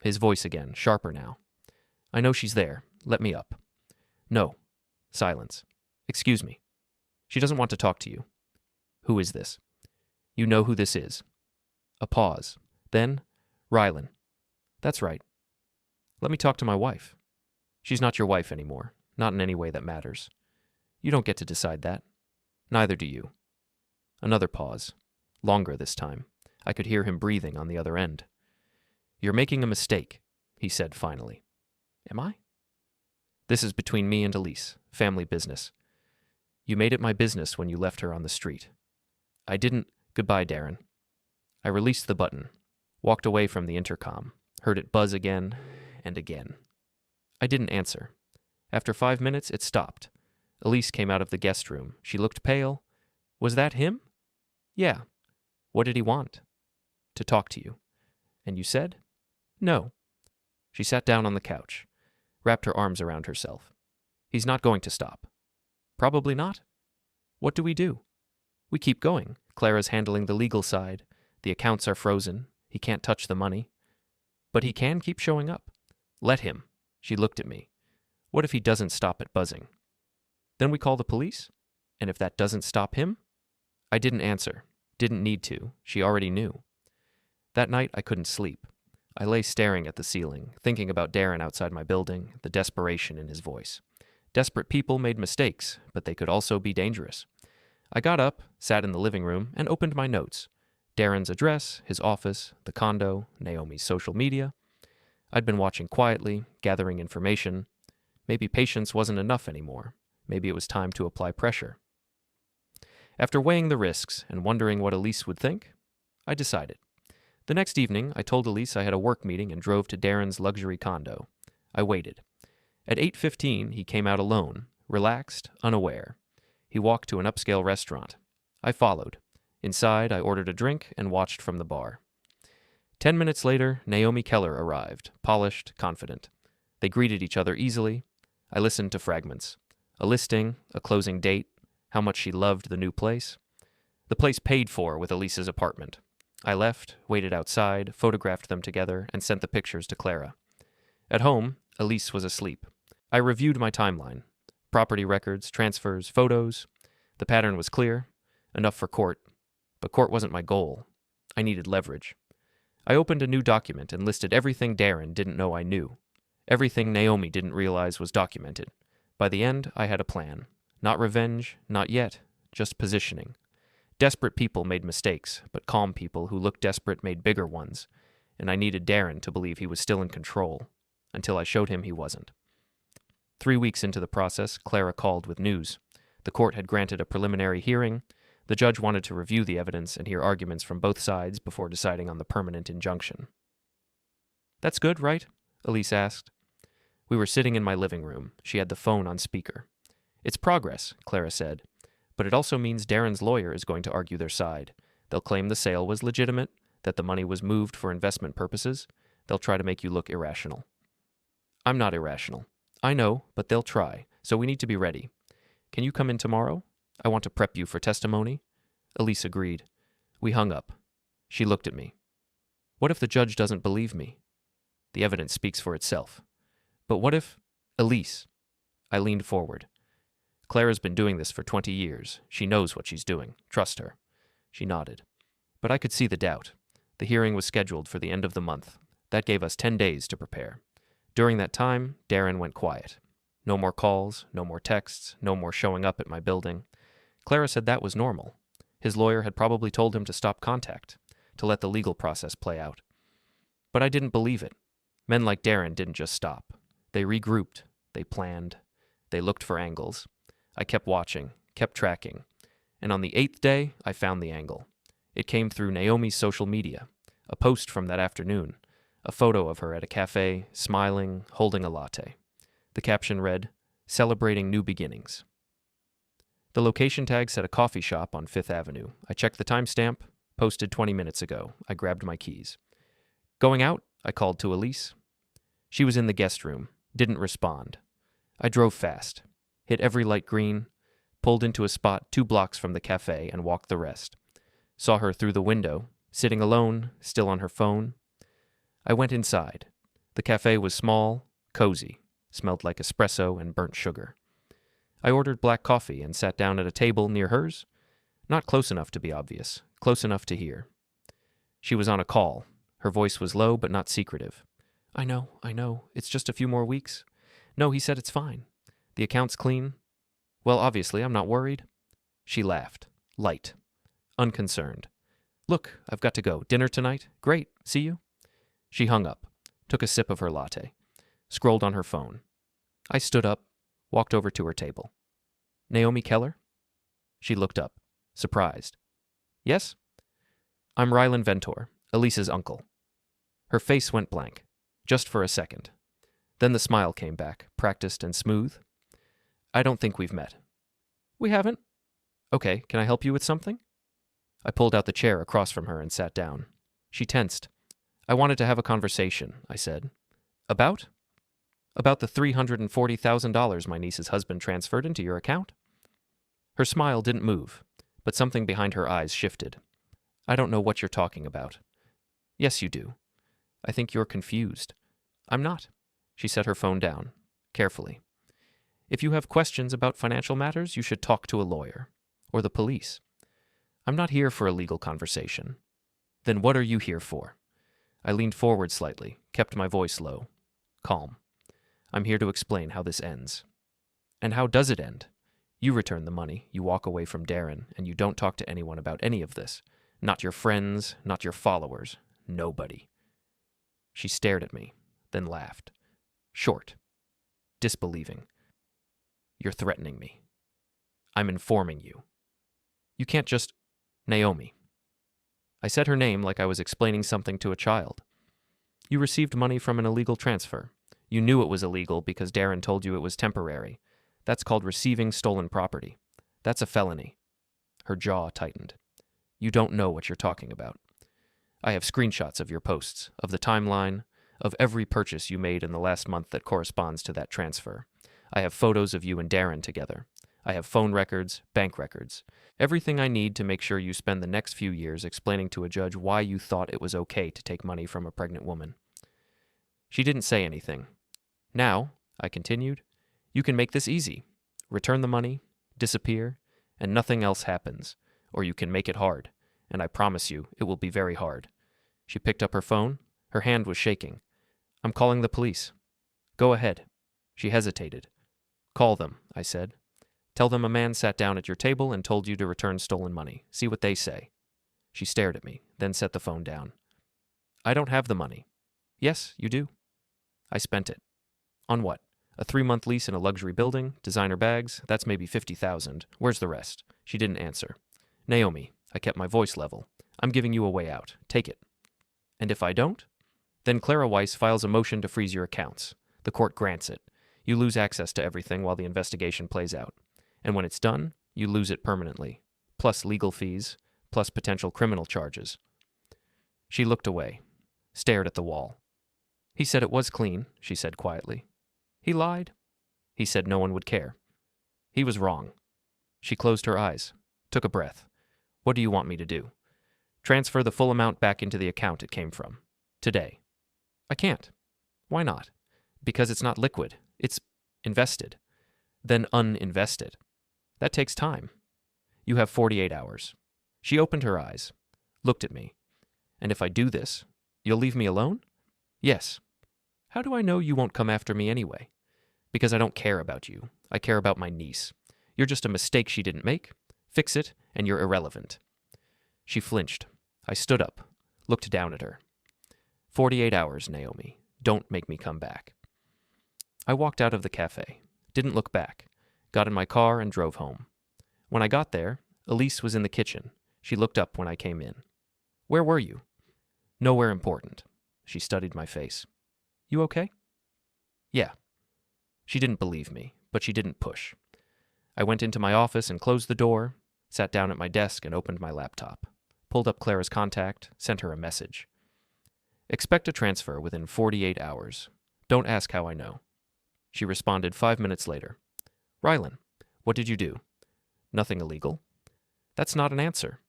His voice again, sharper now. I know she's there. Let me up. No. Silence. Excuse me. She doesn't want to talk to you. Who is this? You know who this is. A pause. Then, Rylan. That's right. Let me talk to my wife. She's not your wife anymore. Not in any way that matters. You don't get to decide that. Neither do you. Another pause. Longer this time. I could hear him breathing on the other end. You're making a mistake, he said finally. Am I? This is between me and Elise. Family business. You made it my business when you left her on the street. I didn't. Goodbye, Darren. I released the button, walked away from the intercom, heard it buzz again and again. I didn't answer. After 5 minutes, it stopped. Elise came out of the guest room. She looked pale. Was that him? Yeah. What did he want? To talk to you. And you said? No. She sat down on the couch, wrapped her arms around herself. He's not going to stop. Probably not. What do? We keep going. Clara's handling the legal side. The accounts are frozen. He can't touch the money. But he can keep showing up. Let him. She looked at me. What if he doesn't stop at buzzing? Then we call the police? And if that doesn't stop him? I didn't answer. Didn't need to. She already knew. That night, I couldn't sleep. I lay staring at the ceiling, thinking about Darren outside my building, the desperation in his voice. Desperate people made mistakes, but they could also be dangerous. I got up, sat in the living room, and opened my notes. Darren's address, his office, the condo, Naomi's social media. I'd been watching quietly, gathering information. Maybe patience wasn't enough anymore. Maybe it was time to apply pressure. After weighing the risks and wondering what Elise would think, I decided. The next evening, I told Elise I had a work meeting and drove to Darren's luxury condo. I waited. At 8:15, he came out alone, relaxed, unaware. He walked to an upscale restaurant. I followed. Inside, I ordered a drink and watched from the bar. 10 minutes later, Naomi Keller arrived, polished, confident. They greeted each other easily. I listened to fragments. A listing, a closing date, how much she loved the new place. The place paid for with Elise's apartment. I left, waited outside, photographed them together, and sent the pictures to Clara. At home, Elise was asleep. I reviewed my timeline. Property records, transfers, photos. The pattern was clear, enough for court. But court wasn't my goal. I needed leverage. I opened a new document and listed everything Darren didn't know I knew. Everything Naomi didn't realize was documented. By the end, I had a plan. Not revenge, not yet, just positioning. Desperate people made mistakes, but calm people who looked desperate made bigger ones, and I needed Darren to believe he was still in control, until I showed him he wasn't. 3 weeks into the process, Clara called with news. The court had granted a preliminary hearing. The judge wanted to review the evidence and hear arguments from both sides before deciding on the permanent injunction. "That's good, right?" Elise asked. We were sitting in my living room. She had the phone on speaker. "It's progress," Clara said, "but it also means Darren's lawyer is going to argue their side. They'll claim the sale was legitimate, that the money was moved for investment purposes. They'll try to make you look irrational." "I'm not irrational." "I know, but they'll try, so we need to be ready. Can you come in tomorrow? I want to prep you for testimony." Elise agreed. We hung up. She looked at me. "What if the judge doesn't believe me?" "The evidence speaks for itself." "But what if—" "Elise." I leaned forward. "Clara's been doing this for 20 years. She knows what she's doing. Trust her." She nodded. But I could see the doubt. The hearing was scheduled for the end of the month. That gave us 10 days to prepare. During that time, Darren went quiet. No more calls, no more texts, no more showing up at my building. Clara said that was normal. His lawyer had probably told him to stop contact, to let the legal process play out. But I didn't believe it. Men like Darren didn't just stop. They regrouped. They planned. They looked for angles. I kept watching, kept tracking. And on the 8th day, I found the angle. It came through Naomi's social media. A post from that afternoon. A photo of her at a cafe, smiling, holding a latte. The caption read, "Celebrating New Beginnings." The location tag said a coffee shop on 5th Avenue. I checked the timestamp, posted 20 minutes ago. I grabbed my keys. "Going out?" I called to Elise. She was in the guest room, didn't respond. I drove fast, hit every light green, pulled into a spot 2 blocks from the cafe and walked the rest. Saw her through the window, sitting alone, still on her phone. I went inside. The cafe was small, cozy, smelled like espresso and burnt sugar. I ordered black coffee and sat down at a table near hers. Not close enough to be obvious, close enough to hear. She was on a call. Her voice was low but not secretive. I know. It's just a few more weeks." "No," he said, "it's fine. The account's clean." "Well, obviously, I'm not worried." She laughed, light, unconcerned. "Look, I've got to go. Dinner tonight? Great. See you." She hung up, took a sip of her latte, scrolled on her phone. I stood up, walked over to her table. "Naomi Keller?" She looked up, surprised. "Yes?" "I'm Rylan Ventor, Elise's uncle." Her face went blank, just for a second. Then the smile came back, practiced and smooth. "I don't think we've met." "We haven't?" "Okay, can I help you with something?" I pulled out the chair across from her and sat down. She tensed. "I wanted to have a conversation," I said. "About?" "About the $340,000 my niece's husband transferred into your account." Her smile didn't move, but something behind her eyes shifted. "I don't know what you're talking about." "Yes, you do. I think you're confused." "I'm not." She set her phone down, carefully. "If you have questions about financial matters, you should talk to a lawyer, or the police. I'm not here for a legal conversation." "Then what are you here for?" I leaned forward slightly, kept my voice low, calm. "I'm here to explain how this ends." "And how does it end?" "You return the money, you walk away from Darren, and you don't talk to anyone about any of this. Not your friends, not your followers, nobody." She stared at me, then laughed. Short. Disbelieving. "You're threatening me." "I'm informing you." "You can't just—" "Naomi." I said her name like I was explaining something to a child. "You received money from an illegal transfer. You knew it was illegal because Darren told you it was temporary. That's called receiving stolen property. That's a felony." Her jaw tightened. "You don't know what you're talking about. I have screenshots of your posts, of the timeline, of every purchase you made in the last month that corresponds to that transfer. I have photos of you and Darren together. I have phone records, bank records. Everything I need to make sure you spend the next few years explaining to a judge why you thought it was okay to take money from a pregnant woman." She didn't say anything. "Now," I continued, "you can make this easy. Return the money, disappear, and nothing else happens. Or you can make it hard, and I promise you it will be very hard." She picked up her phone. Her hand was shaking. "I'm calling the police." "Go ahead." She hesitated. "Call them," I said. Tell them a man sat down at your table and told you to return stolen money. See what they say." She stared at me, then set the phone down. "I don't have the money." "Yes, you do." "I spent it." "On what? A 3-month lease in a luxury building, designer bags, that's maybe 50,000. Where's the rest?" She didn't answer. "Naomi," I kept my voice level, "I'm giving you a way out. Take it." "And if I don't?" "Then Clara Weiss files a motion to freeze your accounts. The court grants it. You lose access to everything while the investigation plays out. And when it's done, you lose it permanently, plus legal fees, plus potential criminal charges." She looked away, stared at the wall. "He said it was clean," she said quietly. "He lied." "He said no one would care." "He was wrong." She closed her eyes, took a breath. "What do you want me to do?" "Transfer the full amount back into the account it came from. Today." "I can't." "Why not?" "Because it's not liquid. It's invested." "Then uninvest it." "That takes time." "You have 48 hours. She opened her eyes, looked at me. "And if I do this, you'll leave me alone?" "Yes." "How do I know you won't come after me anyway?" "Because I don't care about you. I care about my niece. You're just a mistake she didn't make. Fix it, and you're irrelevant." She flinched. I stood up, looked down at her. 48 hours, Naomi. Don't make me come back." I walked out of the cafe, didn't look back, got in my car and drove home. When I got there, Elise was in the kitchen. She looked up when I came in. "Where were you?" "Nowhere important." She studied my face. "You okay?" "Yeah." She didn't believe me, but she didn't push. I went into my office and closed the door, sat down at my desk and opened my laptop, pulled up Clara's contact, sent her a message. "Expect a transfer within 48 hours. Don't ask how I know." She responded 5 minutes later. "Rylan, what did you do?" "Nothing illegal." "That's not an answer."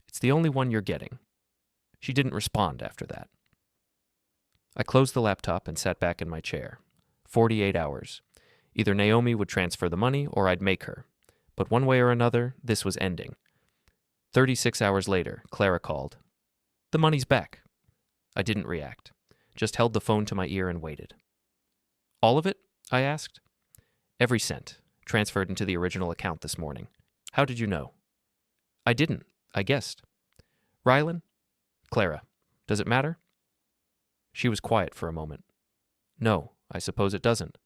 "It's the only one you're getting." She didn't respond after that. I closed the laptop and sat back in my chair. 48 hours. Either Naomi would transfer the money or I'd make her. But one way or another, this was ending. 36 hours later, Clara called. "The money's back." I didn't react, just held the phone to my ear and waited. "All of it?" I asked. "Every cent, transferred into the original account this morning." "How did you know?" "I didn't. I guessed." "Rylan?" "Clara. Does it matter?" She was quiet for a moment. "No, I suppose it doesn't."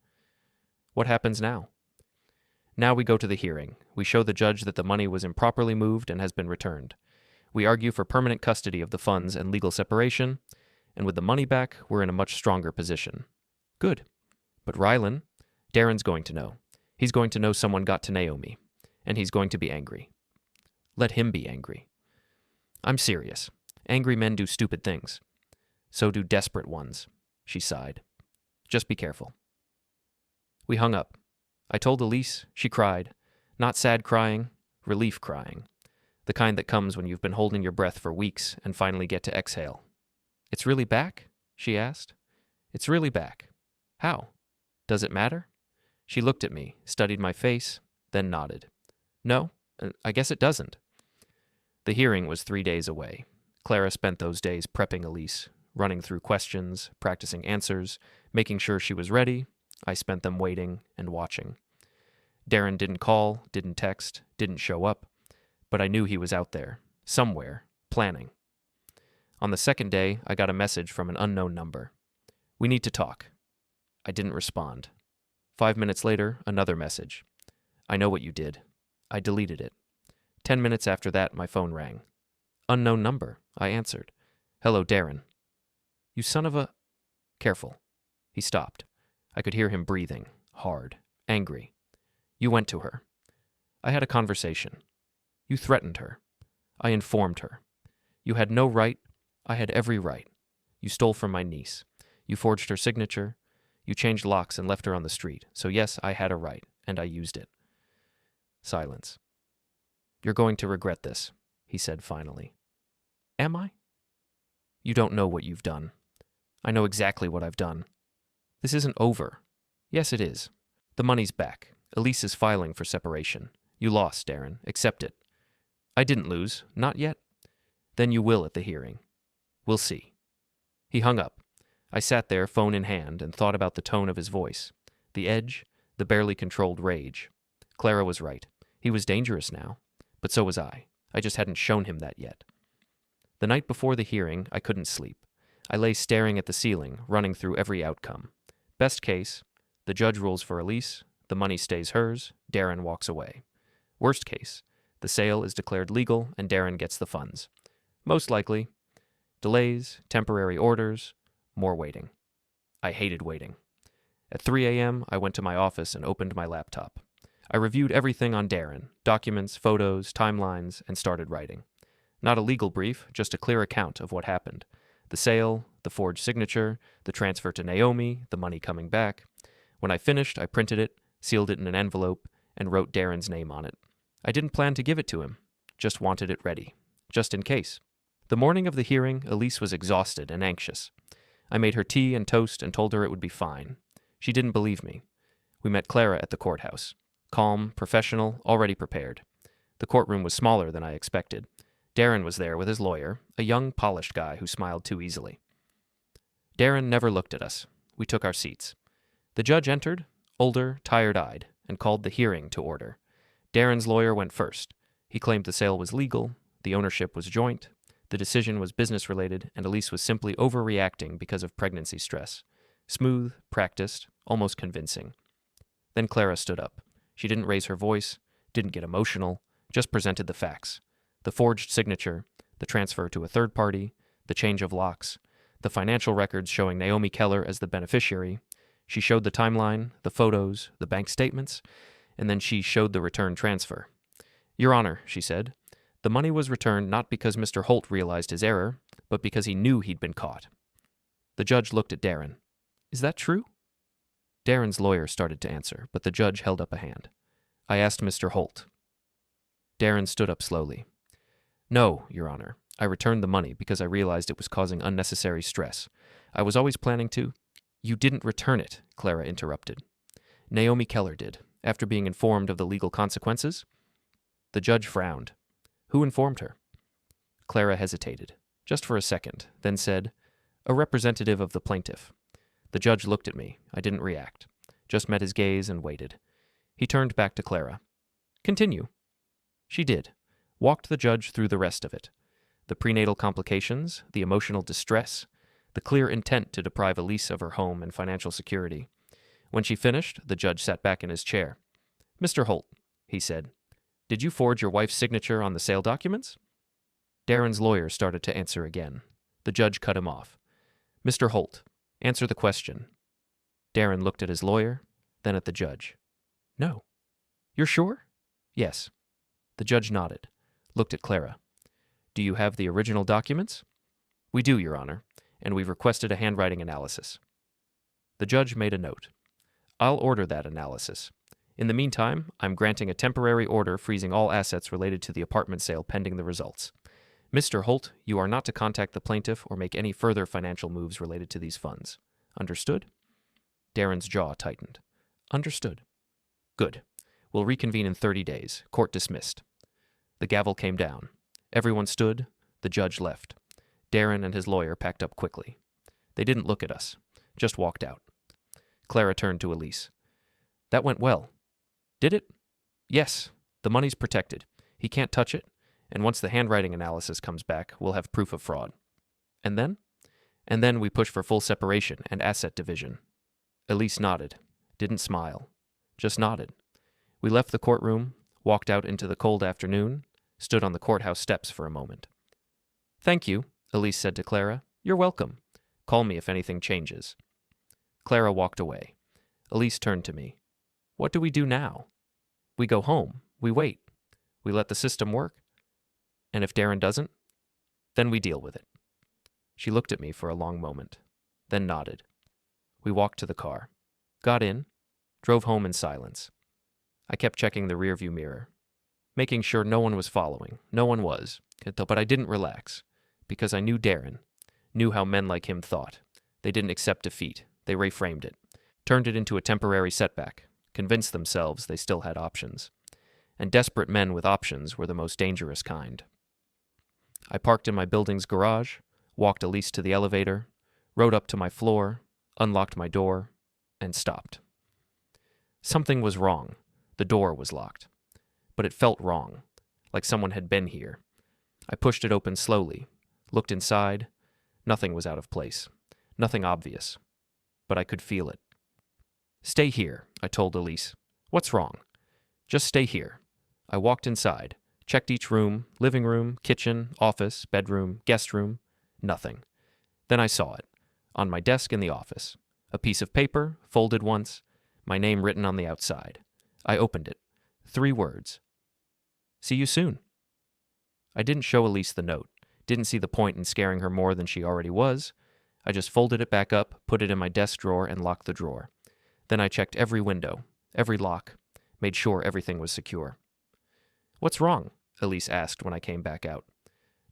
"What happens now?" "Now we go to the hearing. We show the judge that the money was improperly moved and has been returned. We argue for permanent custody of the funds and legal separation, and with the money back, we're in a much stronger position." "Good. But Rylan, Darren's going to know. He's going to know someone got to Naomi, and he's going to be angry." "Let him be angry." "I'm serious. Angry men do stupid things. So do desperate ones." She sighed. "Just be careful." We hung up. I told Elise. She cried. Not sad crying, relief crying. The kind that comes when you've been holding your breath for weeks and finally get to exhale. "It's really back?" she asked. "It's really back." "How? Does it matter?" She looked at me, studied my face, then nodded. "No, I guess it doesn't." The hearing was 3 days away. Clara spent those days prepping Elise, running through questions, practicing answers, making sure she was ready. I spent them waiting and watching. Darren didn't call, didn't text, didn't show up, but I knew he was out there, somewhere, planning. On the second day, I got a message from an unknown number. "We need to talk." I didn't respond. 5 minutes later, another message. "I know what you did." I deleted it. 10 minutes after that, my phone rang. "Unknown number," I answered. "Hello, Darren." "You son of a—" "Careful." He stopped. I could hear him breathing, hard, angry. "You went to her." "I had a conversation." "You threatened her." "I informed her." "You had no right." "I had every right." "You stole from my niece." "You forged her signature." "You changed locks and left her on the street. So yes, I had a right, and I used it." Silence. "You're going to regret this," he said finally. "Am I?" "You don't know what you've done." "I know exactly what I've done." "This isn't over." "Yes, it is. The money's back. Elise is filing for separation. You lost, Darren. Accept it." "I didn't lose. Not yet." "Then you will at the hearing." "We'll see." He hung up. I sat there, phone in hand, and thought about the tone of his voice, the edge, the barely controlled rage. Clara was right. He was dangerous now. But so was I. I just hadn't shown him that yet. The night before the hearing, I couldn't sleep. I lay staring at the ceiling, running through every outcome. Best case, the judge rules for Elise, the money stays hers, Darren walks away. Worst case, the sale is declared legal and Darren gets the funds. Most likely, delays, temporary orders, more waiting. I hated waiting. At 3 a.m., I went to my office and opened my laptop. I reviewed everything on Darren, documents, photos, timelines, and started writing. Not a legal brief, just a clear account of what happened. The sale, the forged signature, the transfer to Naomi, the money coming back. When I finished, I printed it, sealed it in an envelope, and wrote Darren's name on it. I didn't plan to give it to him, just wanted it ready, just in case. The morning of the hearing, Elise was exhausted and anxious. I made her tea and toast and told her it would be fine. She didn't believe me. We met Clara at the courthouse. Calm, professional, already prepared. The courtroom was smaller than I expected. Darren was there with his lawyer, a young, polished guy who smiled too easily. Darren never looked at us. We took our seats. The judge entered, older, tired-eyed, and called the hearing to order. Darren's lawyer went first. He claimed the sale was legal, the ownership was joint, the decision was business-related, and Elise was simply overreacting because of pregnancy stress. Smooth, practiced, almost convincing. Then Clara stood up. She didn't raise her voice, didn't get emotional, just presented the facts. The forged signature, the transfer to a third party, the change of locks, the financial records showing Naomi Keller as the beneficiary. She showed the timeline, the photos, the bank statements, and then she showed the return transfer. Your Honor, she said, the money was returned not because Mr. Holt realized his error, but because he knew he'd been caught. The judge looked at Darren. Is that true? Darren's lawyer started to answer, but the judge held up a hand. I asked Mr. Holt. Darren stood up slowly. No, Your Honor. I returned the money because I realized it was causing unnecessary stress. I was always planning to... You didn't return it, Clara interrupted. Naomi Keller did, after being informed of the legal consequences. The judge frowned. Who informed her? Clara hesitated, just for a second, then said, a representative of the plaintiff. The judge looked at me. I didn't react, just met his gaze and waited. He turned back to Clara. Continue. She did. Walked the judge through the rest of it. The prenatal complications, the emotional distress, the clear intent to deprive Elise of her home and financial security. When she finished, the judge sat back in his chair. Mr. Holt, he said, did you forge your wife's signature on the sale documents? Darren's lawyer started to answer again. The judge cut him off. Mr. Holt, answer the question. Darren looked at his lawyer, then at the judge. No. You're sure? Yes. The judge nodded, looked at Clara. Do you have the original documents? We do, Your Honor, and we've requested a handwriting analysis. The judge made a note. I'll order that analysis. In the meantime, I'm granting a temporary order freezing all assets related to the apartment sale pending the results. Mr. Holt, you are not to contact the plaintiff or make any further financial moves related to these funds. Understood? Darren's jaw tightened. Understood. Good. We'll reconvene in 30 days. Court dismissed. The gavel came down. Everyone stood. The judge left. Darren and his lawyer packed up quickly. They didn't look at us, just walked out. Clara turned to Elise. That went well. Did it? Yes. The money's protected. He can't touch it, and once the handwriting analysis comes back, we'll have proof of fraud. And then? And then we push for full separation and asset division. Elise nodded, didn't smile, just nodded. We left the courtroom, walked out into the cold afternoon, stood on the courthouse steps for a moment. Thank you, Elise said to Clara. You're welcome. Call me if anything changes. Clara walked away. Elise turned to me. What do we do now? We go home. We wait. We let the system work. And if Darren doesn't, then we deal with it. She looked at me for a long moment, then nodded. We walked to the car, got in, drove home in silence. I kept checking the rearview mirror, making sure no one was following. No one was, but I didn't relax, because I knew Darren, knew how men like him thought. They didn't accept defeat. They reframed it, turned it into a temporary setback, convinced themselves they still had options. And desperate men with options were the most dangerous kind. I parked in my building's garage, walked Elise to the elevator, rode up to my floor, unlocked my door, and stopped. Something was wrong. The door was locked. But it felt wrong, like someone had been here. I pushed it open slowly, looked inside. Nothing was out of place. Nothing obvious. But I could feel it. "Stay here," I told Elise. "What's wrong?" "Just stay here." I walked inside, checked each room, living room, kitchen, office, bedroom, guest room. Nothing. Then I saw it, on my desk in the office. A piece of paper, folded once, my name written on the outside. I opened it. 3 words. "See you soon." I didn't show Elise the note, didn't see the point in scaring her more than she already was. I just folded it back up, put it in my desk drawer, and locked the drawer. Then I checked every window, every lock, made sure everything was secure. "What's wrong?" Elise asked when I came back out.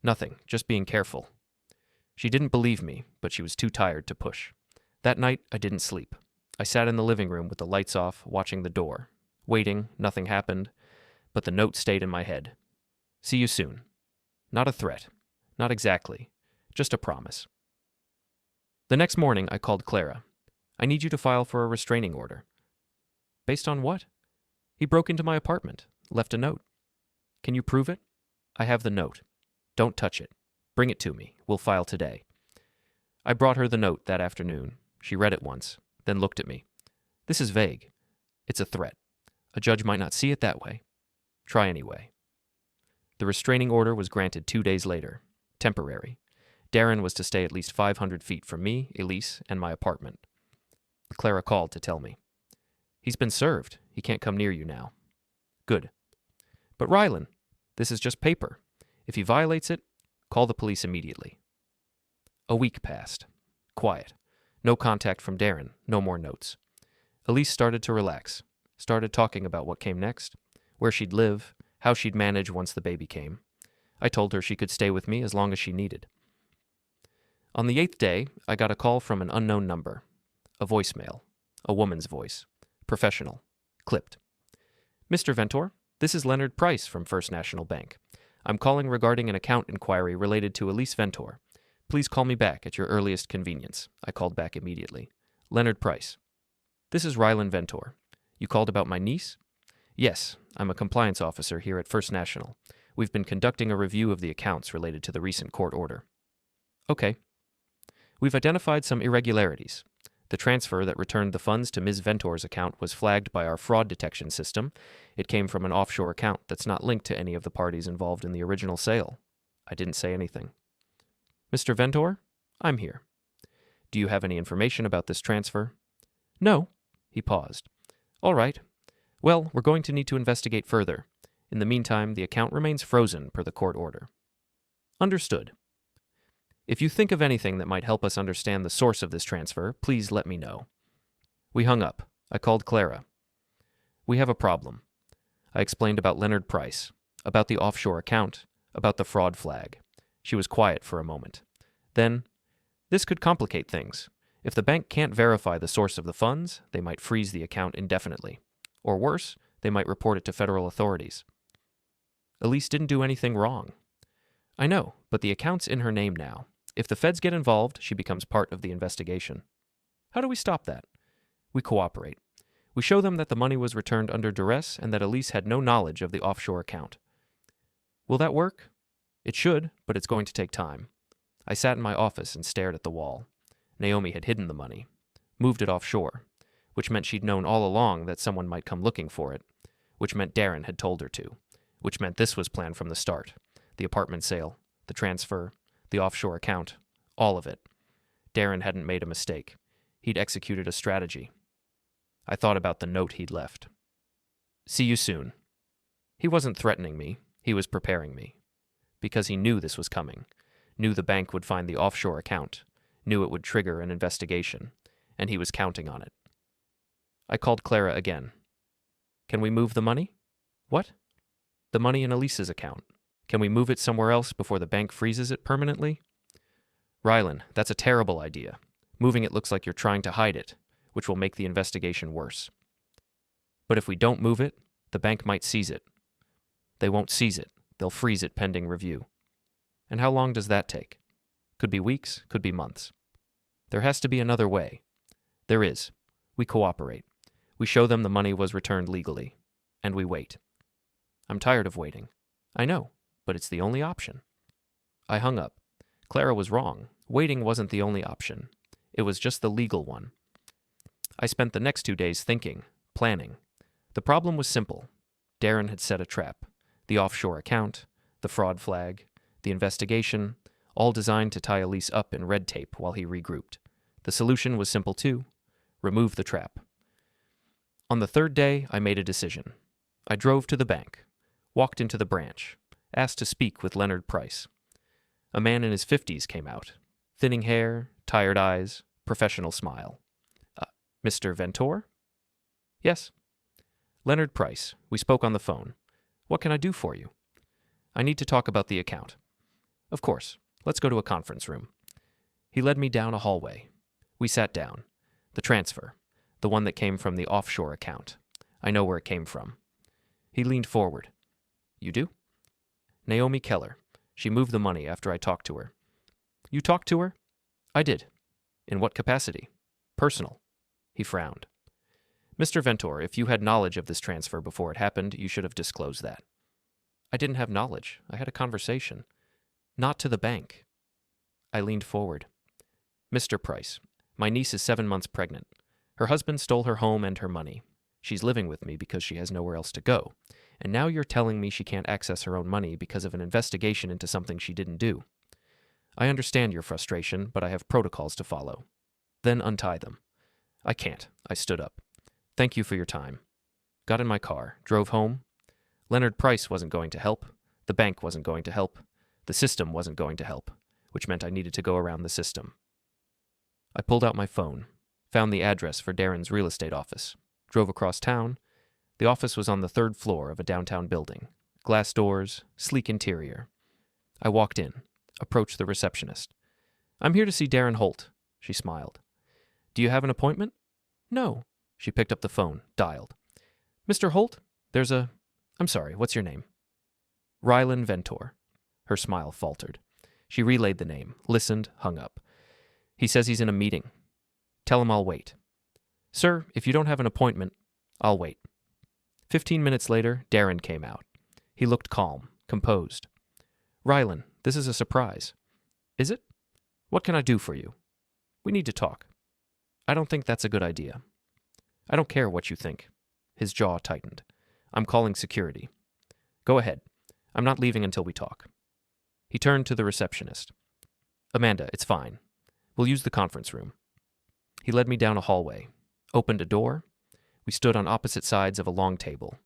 "Nothing, just being careful." She didn't believe me, but she was too tired to push. That night, I didn't sleep. I sat in the living room with the lights off, watching the door. Waiting, nothing happened, but the note stayed in my head. "See you soon." Not a threat. Not exactly. Just a promise. The next morning, I called Clara. "I need you to file for a restraining order." "Based on what?" "He broke into my apartment, left a note." "Can you prove it?" "I have the note." "Don't touch it. Bring it to me. We'll file today." I brought her the note that afternoon. She read it once, then looked at me. "This is vague. It's a threat. A judge might not see it that way. Try anyway." The restraining order was granted 2 days later. Temporary. Darren was to stay at least 500 feet from me, Elise, and my apartment. Clara called to tell me. "He's been served. He can't come near you now." "Good." "But Rylan, this is just paper. If he violates it, call the police immediately." A week passed. Quiet. No contact from Darren. No more notes. Elise started to relax. Started talking about what came next, where she'd live, how she'd manage once the baby came. I told her she could stay with me as long as she needed. On the 8th day, I got a call from an unknown number. A voicemail. A woman's voice. Professional. Clipped. "Mr. Ventor, this is Leonard Price from First National Bank. I'm calling regarding an account inquiry related to Elise Ventor. Please call me back at your earliest convenience." I called back immediately. "Leonard Price." "This is Rylan Ventor. You called about my niece?" "Yes, I'm a compliance officer here at First National. We've been conducting a review of the accounts related to the recent court order." "Okay." "We've identified some irregularities. The transfer that returned the funds to Ms. Ventor's account was flagged by our fraud detection system. It came from an offshore account that's not linked to any of the parties involved in the original sale." I didn't say anything. "Mr. Ventor, I'm here. Do you have any information about this transfer?" "No." He paused. "All right. Well, we're going to need to investigate further. In the meantime, the account remains frozen per the court order." "Understood. If you think of anything that might help us understand the source of this transfer, please let me know." We hung up. I called Clara. "We have a problem." I explained about Leonard Price, about the offshore account, about the fraud flag. She was quiet for a moment. Then, "This could complicate things. If the bank can't verify the source of the funds, they might freeze the account indefinitely. Or worse, they might report it to federal authorities." "Elise didn't do anything wrong." "I know, but the account's in her name now. If the feds get involved, she becomes part of the investigation." "How do we stop that?" "We cooperate. We show them that the money was returned under duress and that Elise had no knowledge of the offshore account." "Will that work?" "It should, but it's going to take time." I sat in my office and stared at the wall. Naomi had hidden the money, moved it offshore, which meant she'd known all along that someone might come looking for it, which meant Darren had told her to, which meant this was planned from the start. The apartment sale, the transfer, the offshore account, all of it. Darren hadn't made a mistake. He'd executed a strategy. I thought about the note he'd left. "See you soon." He wasn't threatening me. He was preparing me. Because he knew this was coming. Knew the bank would find the offshore account. Knew it would trigger an investigation. And he was counting on it. I called Clara again. "Can we move the money?" "What?" "The money in Elise's account. Can we move it somewhere else before the bank freezes it permanently?" "Rylan, that's a terrible idea. Moving it looks like you're trying to hide it, which will make the investigation worse. But if we don't move it, the bank might seize it." "They won't seize it. They'll freeze it pending review." "And how long does that take?" "Could be weeks, could be months." "There has to be another way." "There is. We cooperate. We show them the money was returned legally. and we wait. I'm tired of waiting. I know, but it's the only option. I hung up. Clara was wrong. Waiting wasn't the only option. It was just the legal one. I spent the next 2 days thinking, planning. The problem was simple. Darren had set a trap. The offshore account, the fraud flag, the investigation, all designed to tie Elise up in red tape while he regrouped. The solution was simple too. Remove the trap. On the 3rd day, I made a decision. I drove to the bank, walked into the branch, asked to speak with Leonard Price. A man in his 50s came out. Thinning hair, tired eyes, professional smile. Mr. Ventor? Yes. Leonard Price. We spoke on the phone. What can I do for you? I need to talk about the account. Of course. Let's go to a conference room. He led me down a hallway. We sat down. The transfer. The one that came from the offshore account. I know where it came from. He leaned forward. You do? Naomi Keller. She moved the money after I talked to her. You talked to her? I did. In what capacity? Personal. He frowned. Mr. Ventor, if you had knowledge of this transfer before it happened, you should have disclosed that. I didn't have knowledge. I had a conversation. Not to the bank. I leaned forward. Mr. Price, my niece is 7 months pregnant. Her husband stole her home and her money. She's living with me because she has nowhere else to go. And now you're telling me she can't access her own money because of an investigation into something she didn't do. I understand your frustration, but I have protocols to follow. Then untie them. I can't. I stood up. Thank you for your time. Got in my car, drove home. Leonard Price wasn't going to help. The bank wasn't going to help. The system wasn't going to help, which meant I needed to go around the system. I pulled out my phone, found the address for Darren's real estate office, drove across town. The office was on the 3rd floor of a downtown building. Glass doors, sleek interior. I walked in, approached the receptionist. I'm here to see Darren Holt, she smiled. Do you have an appointment? No. She picked up the phone, dialed. Mr. Holt, I'm sorry, what's your name? Rylan Ventor. Her smile faltered. She relayed the name, listened, hung up. He says he's in a meeting. Tell him I'll wait. Sir, if you don't have an appointment, I'll wait. 15 minutes later, Darren came out. He looked calm, composed. Rylan, this is a surprise. Is it? What can I do for you? We need to talk. I don't think that's a good idea. I don't care what you think. His jaw tightened. I'm calling security. Go ahead. I'm not leaving until we talk. He turned to the receptionist. Amanda, it's fine. We'll use the conference room. He led me down a hallway, opened a door. We stood on opposite sides of a long table.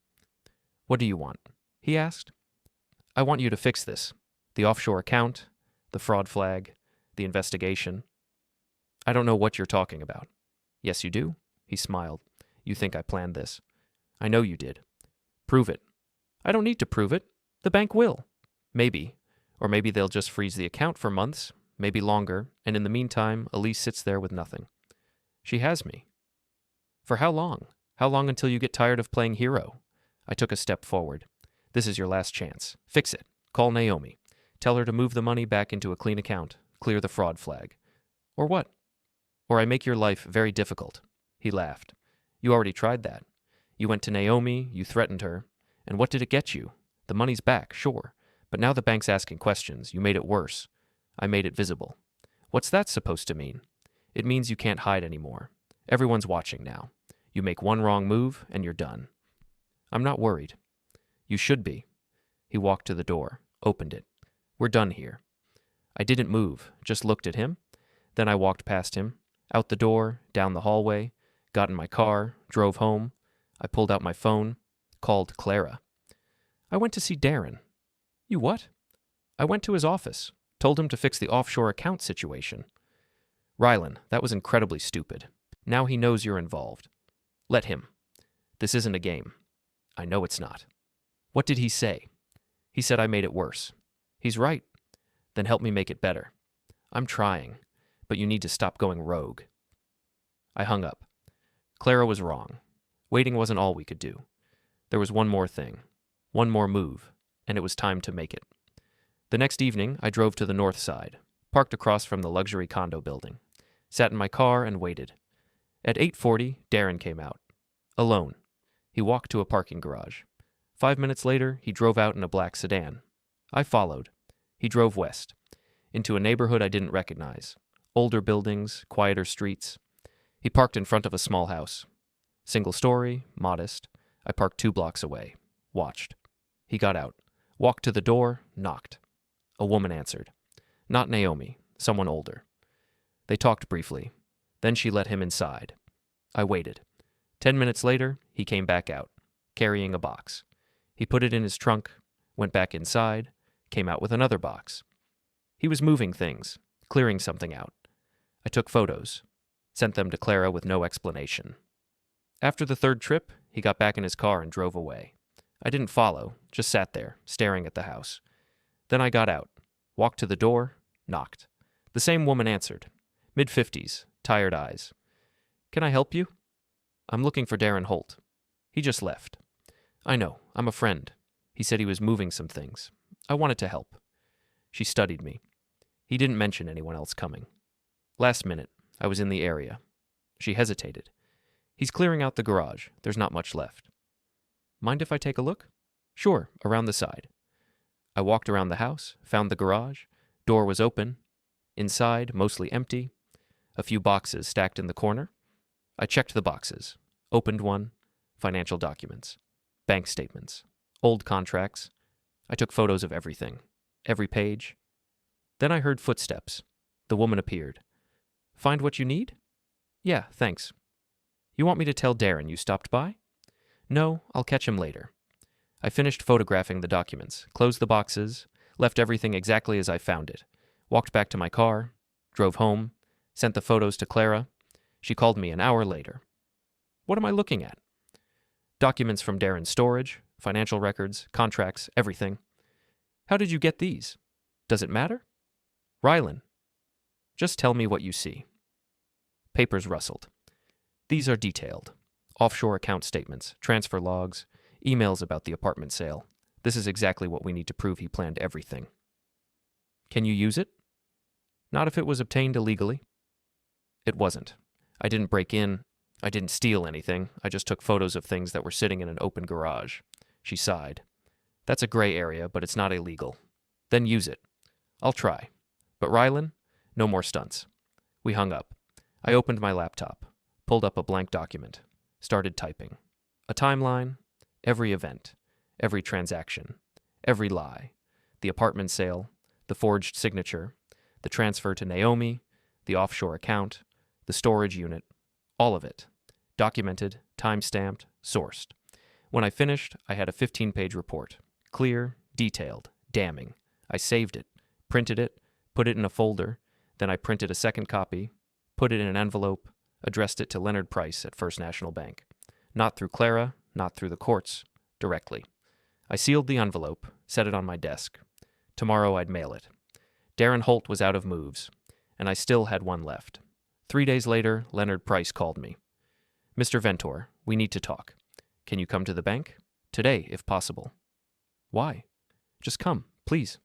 What do you want? He asked. I want you to fix this. The offshore account, the fraud flag, the investigation. I don't know what you're talking about. Yes, you do? He smiled. You think I planned this. I know you did. Prove it. I don't need to prove it. The bank will. Maybe. Or maybe they'll just freeze the account for months, maybe longer, and in the meantime, Elise sits there with nothing. She has me. For how long? How long until you get tired of playing hero? I took a step forward. This is your last chance. Fix it. Call Naomi. Tell her to move the money back into a clean account. Clear the fraud flag. Or what? Or I make your life very difficult. He laughed. You already tried that. You went to Naomi, you threatened her. And what did it get you? The money's back, sure. But now the bank's asking questions. You made it worse. I made it visible. What's that supposed to mean? It means you can't hide anymore. Everyone's watching now. You make one wrong move, and you're done. I'm not worried. You should be. He walked to the door, opened it. We're done here. I didn't move, just looked at him. Then I walked past him, out the door, down the hallway, got in my car, drove home. I pulled out my phone, called Clara. I went to see Darren. You what? I went to his office, told him to fix the offshore account situation. Rylan, that was incredibly stupid. Now he knows you're involved. Let him. This isn't a game. I know it's not. What did he say? He said I made it worse. He's right. Then help me make it better. I'm trying, but you need to stop going rogue. I hung up. Clara was wrong. Waiting wasn't all we could do. There was one more thing, one more move, and it was time to make it. The next evening, I drove to the north side, parked across from the luxury condo building, sat in my car and waited. At 8:40, Darren came out. Alone. He walked to a parking garage. 5 minutes later, he drove out in a black sedan. I followed. He drove west, into a neighborhood I didn't recognize. Older buildings, quieter streets. He parked in front of a small house. Single story, modest. I parked 2 blocks away. Watched. He got out. Walked to the door, knocked. A woman answered. Not Naomi, someone older. They talked briefly. Then she let him inside. I waited. 10 minutes later, he came back out, carrying a box. He put it in his trunk, went back inside, came out with another box. He was moving things, clearing something out. I took photos, sent them to Clara with no explanation. After the 3rd trip, he got back in his car and drove away. I didn't follow, just sat there, staring at the house. Then I got out, walked to the door, knocked. The same woman answered. Mid-50s, tired eyes. Can I help you? I'm looking for Darren Holt. He just left. I know, I'm a friend. He said he was moving some things. I wanted to help. She studied me. He didn't mention anyone else coming. Last minute, I was in the area. She hesitated. He's clearing out the garage. There's not much left. Mind if I take a look? Sure, around the side. I walked around the house, found the garage. Door was open. Inside, mostly empty. A few boxes stacked in the corner. I checked the boxes. Opened one. Financial documents. Bank statements. Old contracts. I took photos of everything. Every page. Then I heard footsteps. The woman appeared. Find what you need? Yeah, thanks. You want me to tell Darren you stopped by? No, I'll catch him later. I finished photographing the documents, closed the boxes, left everything exactly as I found it, walked back to my car, drove home, sent the photos to Clara. She called me an hour later. What am I looking at? Documents from Darren's storage, financial records, contracts, everything. How did you get these? Does it matter? Rylan. Just tell me what you see. Papers rustled. These are detailed. Offshore account statements, transfer logs, emails about the apartment sale. This is exactly what we need to prove he planned everything. Can you use it? Not if it was obtained illegally. It wasn't. I didn't break in. I didn't steal anything. I just took photos of things that were sitting in an open garage. She sighed. That's a gray area, but it's not illegal. Then use it. I'll try. But Rylan, no more stunts. We hung up. I opened my laptop, pulled up a blank document, started typing. A timeline, every event, every transaction, every lie, the apartment sale, the forged signature, the transfer to Naomi, the offshore account, the storage unit, all of it. Documented, time-stamped, sourced. When I finished, I had a 15-page report. Clear, detailed, damning. I saved it, printed it, put it in a folder, then I printed a second copy, put it in an envelope, addressed it to Leonard Price at First National Bank. Not through Clara, not through the courts, directly. I sealed the envelope, set it on my desk. Tomorrow I'd mail it. Darren Holt was out of moves, and I still had one left. 3 days later, Leonard Price called me. Mr. Ventor, we need to talk. Can you come to the bank? Today, if possible. Why? Just come, please.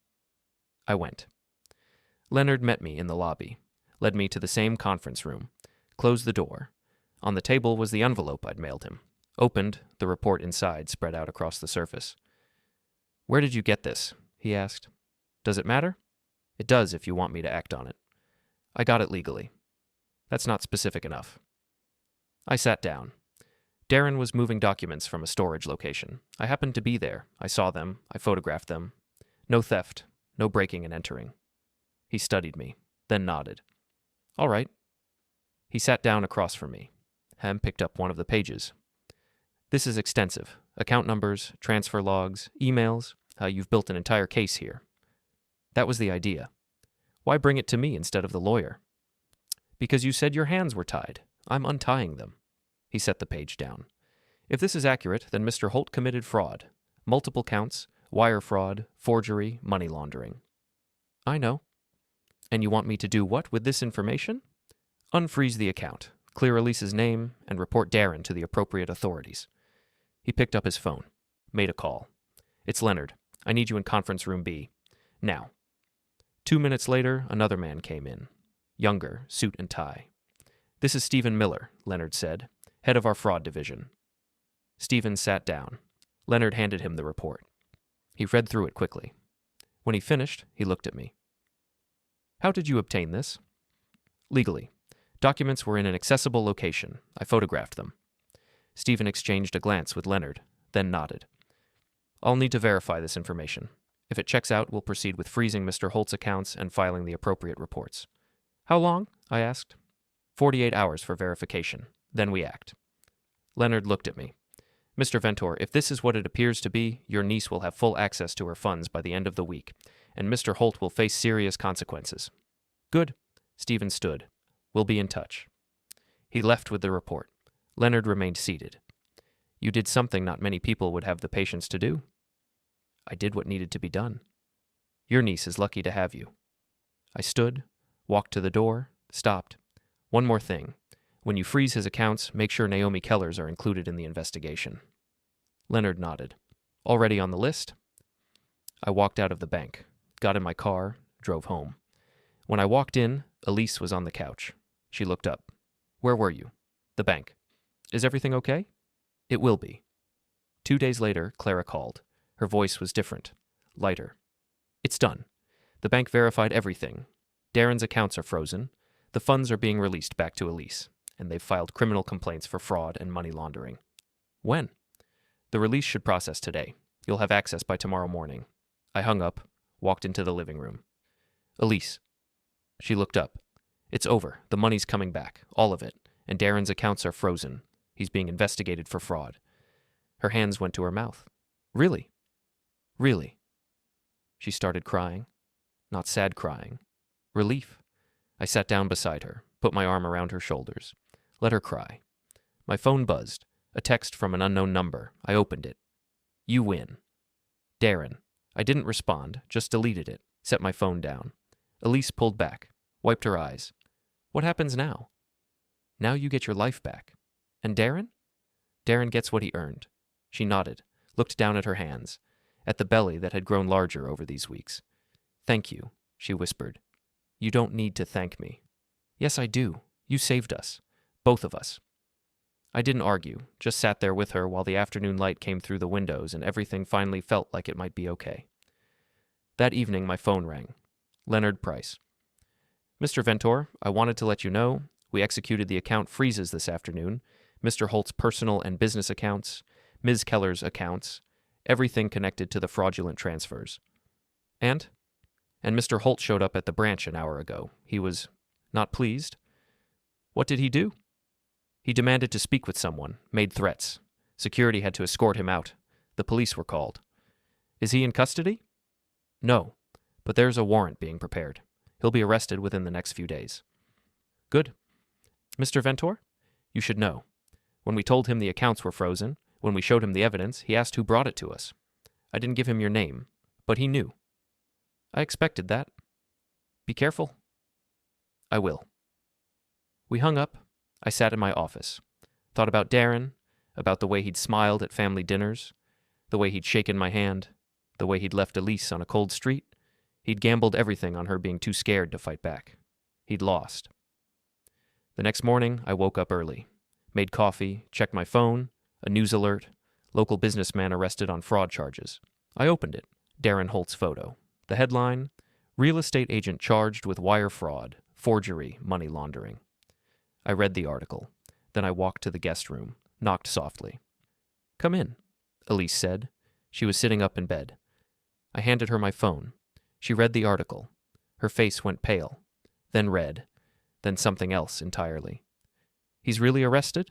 I went. Leonard met me in the lobby, led me to the same conference room, closed the door. On the table was the envelope I'd mailed him. Opened, the report inside spread out across the surface. Where did you get this? He asked. Does it matter? It does if you want me to act on it. I got it legally. That's not specific enough. I sat down. Darren was moving documents from a storage location. I happened to be there. I saw them. I photographed them. No theft. No breaking and entering. He studied me, then nodded. All right. He sat down across from me. Ham picked up one of the pages. This is extensive. Account numbers, transfer logs, emails. You've built an entire case here. That was the idea. Why bring it to me instead of the lawyer? Because you said your hands were tied. I'm untying them. He set the page down. If this is accurate, then Mr. Holt committed fraud. Multiple counts, wire fraud, forgery, money laundering. I know. And you want me to do what with this information? Unfreeze the account, clear Elise's name, and report Darren to the appropriate authorities. He picked up his phone, made a call. It's Leonard. I need you in conference room B. Now. 2 minutes later, another man came in. Younger, suit and tie. This is Stephen Miller, Leonard said, head of our fraud division. Stephen sat down. Leonard handed him the report. He read through it quickly. When he finished, he looked at me. How did you obtain this? Legally. Documents were in an accessible location. I photographed them. Stephen exchanged a glance with Leonard, then nodded. I'll need to verify this information. If it checks out, we'll proceed with freezing Mr. Holt's accounts and filing the appropriate reports. How long? I asked. 48 hours for verification. Then we act. Leonard looked at me. Mr. Ventor, if this is what it appears to be, your niece will have full access to her funds by the end of the week, and Mr. Holt will face serious consequences. Good. Stephen stood. We'll be in touch. He left with the report. Leonard remained seated. You did something not many people would have the patience to do. I did what needed to be done. Your niece is lucky to have you. I stood, walked to the door, stopped. One more thing. When you freeze his accounts, make sure Naomi Keller's are included in the investigation. Leonard nodded. Already on the list? I walked out of the bank, got in my car, drove home. When I walked in, Elise was on the couch. She looked up. Where were you? The bank. Is everything okay? It will be. 2 days later, Clara called. Her voice was different, lighter. It's done. The bank verified everything. Darren's accounts are frozen. The funds are being released back to Elise, and they've filed criminal complaints for fraud and money laundering. When? The release should process today. You'll have access by tomorrow morning. I hung up, walked into the living room. Elise. She looked up. It's over. The money's coming back, all of it, and Darren's accounts are frozen. He's being investigated for fraud. Her hands went to her mouth. Really? Really? She started crying. Not sad crying. Relief. I sat down beside her, put my arm around her shoulders. Let her cry. My phone buzzed. A text from an unknown number. I opened it. You win. Darren. I didn't respond, just deleted it, set my phone down. Elise pulled back, wiped her eyes. What happens now? Now you get your life back. And Darren? Darren gets what he earned. She nodded, looked down at her hands, at the belly that had grown larger over these weeks. Thank you, she whispered. You don't need to thank me. Yes, I do. You saved us. Both of us. I didn't argue, just sat there with her while the afternoon light came through the windows and everything finally felt like it might be okay. That evening, my phone rang. Leonard Price. Mr. Ventor, I wanted to let you know we executed the account freezes this afternoon, Mr. Holt's personal and business accounts, Ms. Keller's accounts, everything connected to the fraudulent transfers. And Mr. Holt showed up at the branch an hour ago. He was not pleased. What did he do? He demanded to speak with someone, made threats. Security had to escort him out. The police were called. Is he in custody? No, but there's a warrant being prepared. He'll be arrested within the next few days. Good. Mr. Ventor, you should know. When we told him the accounts were frozen, when we showed him the evidence, he asked who brought it to us. I didn't give him your name, but he knew. I expected that. Be careful. I will. We hung up. I sat in my office, thought about Darren, about the way he'd smiled at family dinners, the way he'd shaken my hand, the way he'd left Elise on a cold street. He'd gambled everything on her being too scared to fight back. He'd lost. The next morning, I woke up early, made coffee, checked my phone, a news alert, local businessman arrested on fraud charges. I opened it, Darren Holt's photo. The headline, Real Estate Agent Charged with Wire Fraud, Forgery, Money Laundering. I read the article. Then I walked to the guest room, knocked softly. Come in, Elise said. She was sitting up in bed. I handed her my phone. She read the article. Her face went pale, then red, then something else entirely. He's really arrested?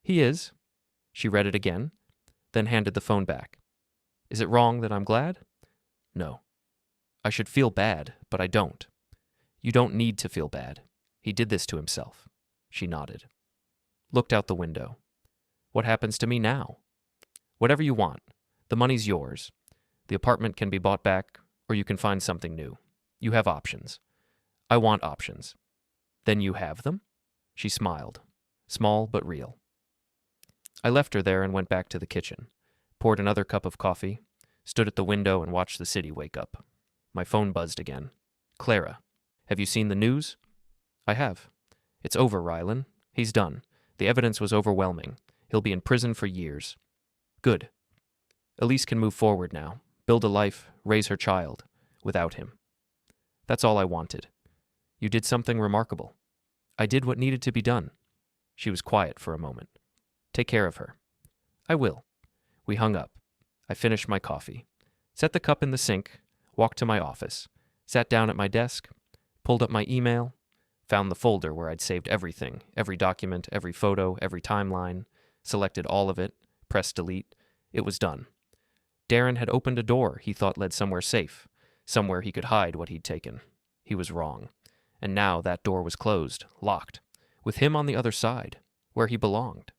He is. She read it again, then handed the phone back. Is it wrong that I'm glad? No. I should feel bad, but I don't. You don't need to feel bad. He did this to himself. She nodded. Looked out the window. What happens to me now? Whatever you want. The money's yours. The apartment can be bought back, or you can find something new. You have options. I want options. Then you have them? She smiled. Small but real. I left her there and went back to the kitchen. Poured another cup of coffee. Stood at the window and watched the city wake up. My phone buzzed again. Clara, have you seen the news? I have. It's over, Rylan. He's done. The evidence was overwhelming. He'll be in prison for years. Good. Elise can move forward now, build a life, raise her child, without him. That's all I wanted. You did something remarkable. I did what needed to be done. She was quiet for a moment. Take care of her. I will. We hung up. I finished my coffee, set the cup in the sink, walked to my office, sat down at my desk, pulled up my email, found the folder where I'd saved everything, every document, every photo, every timeline, selected all of it, pressed delete. It was done. Darren had opened a door he thought led somewhere safe, somewhere he could hide what he'd taken. He was wrong. And now that door was closed, locked, with him on the other side, where he belonged.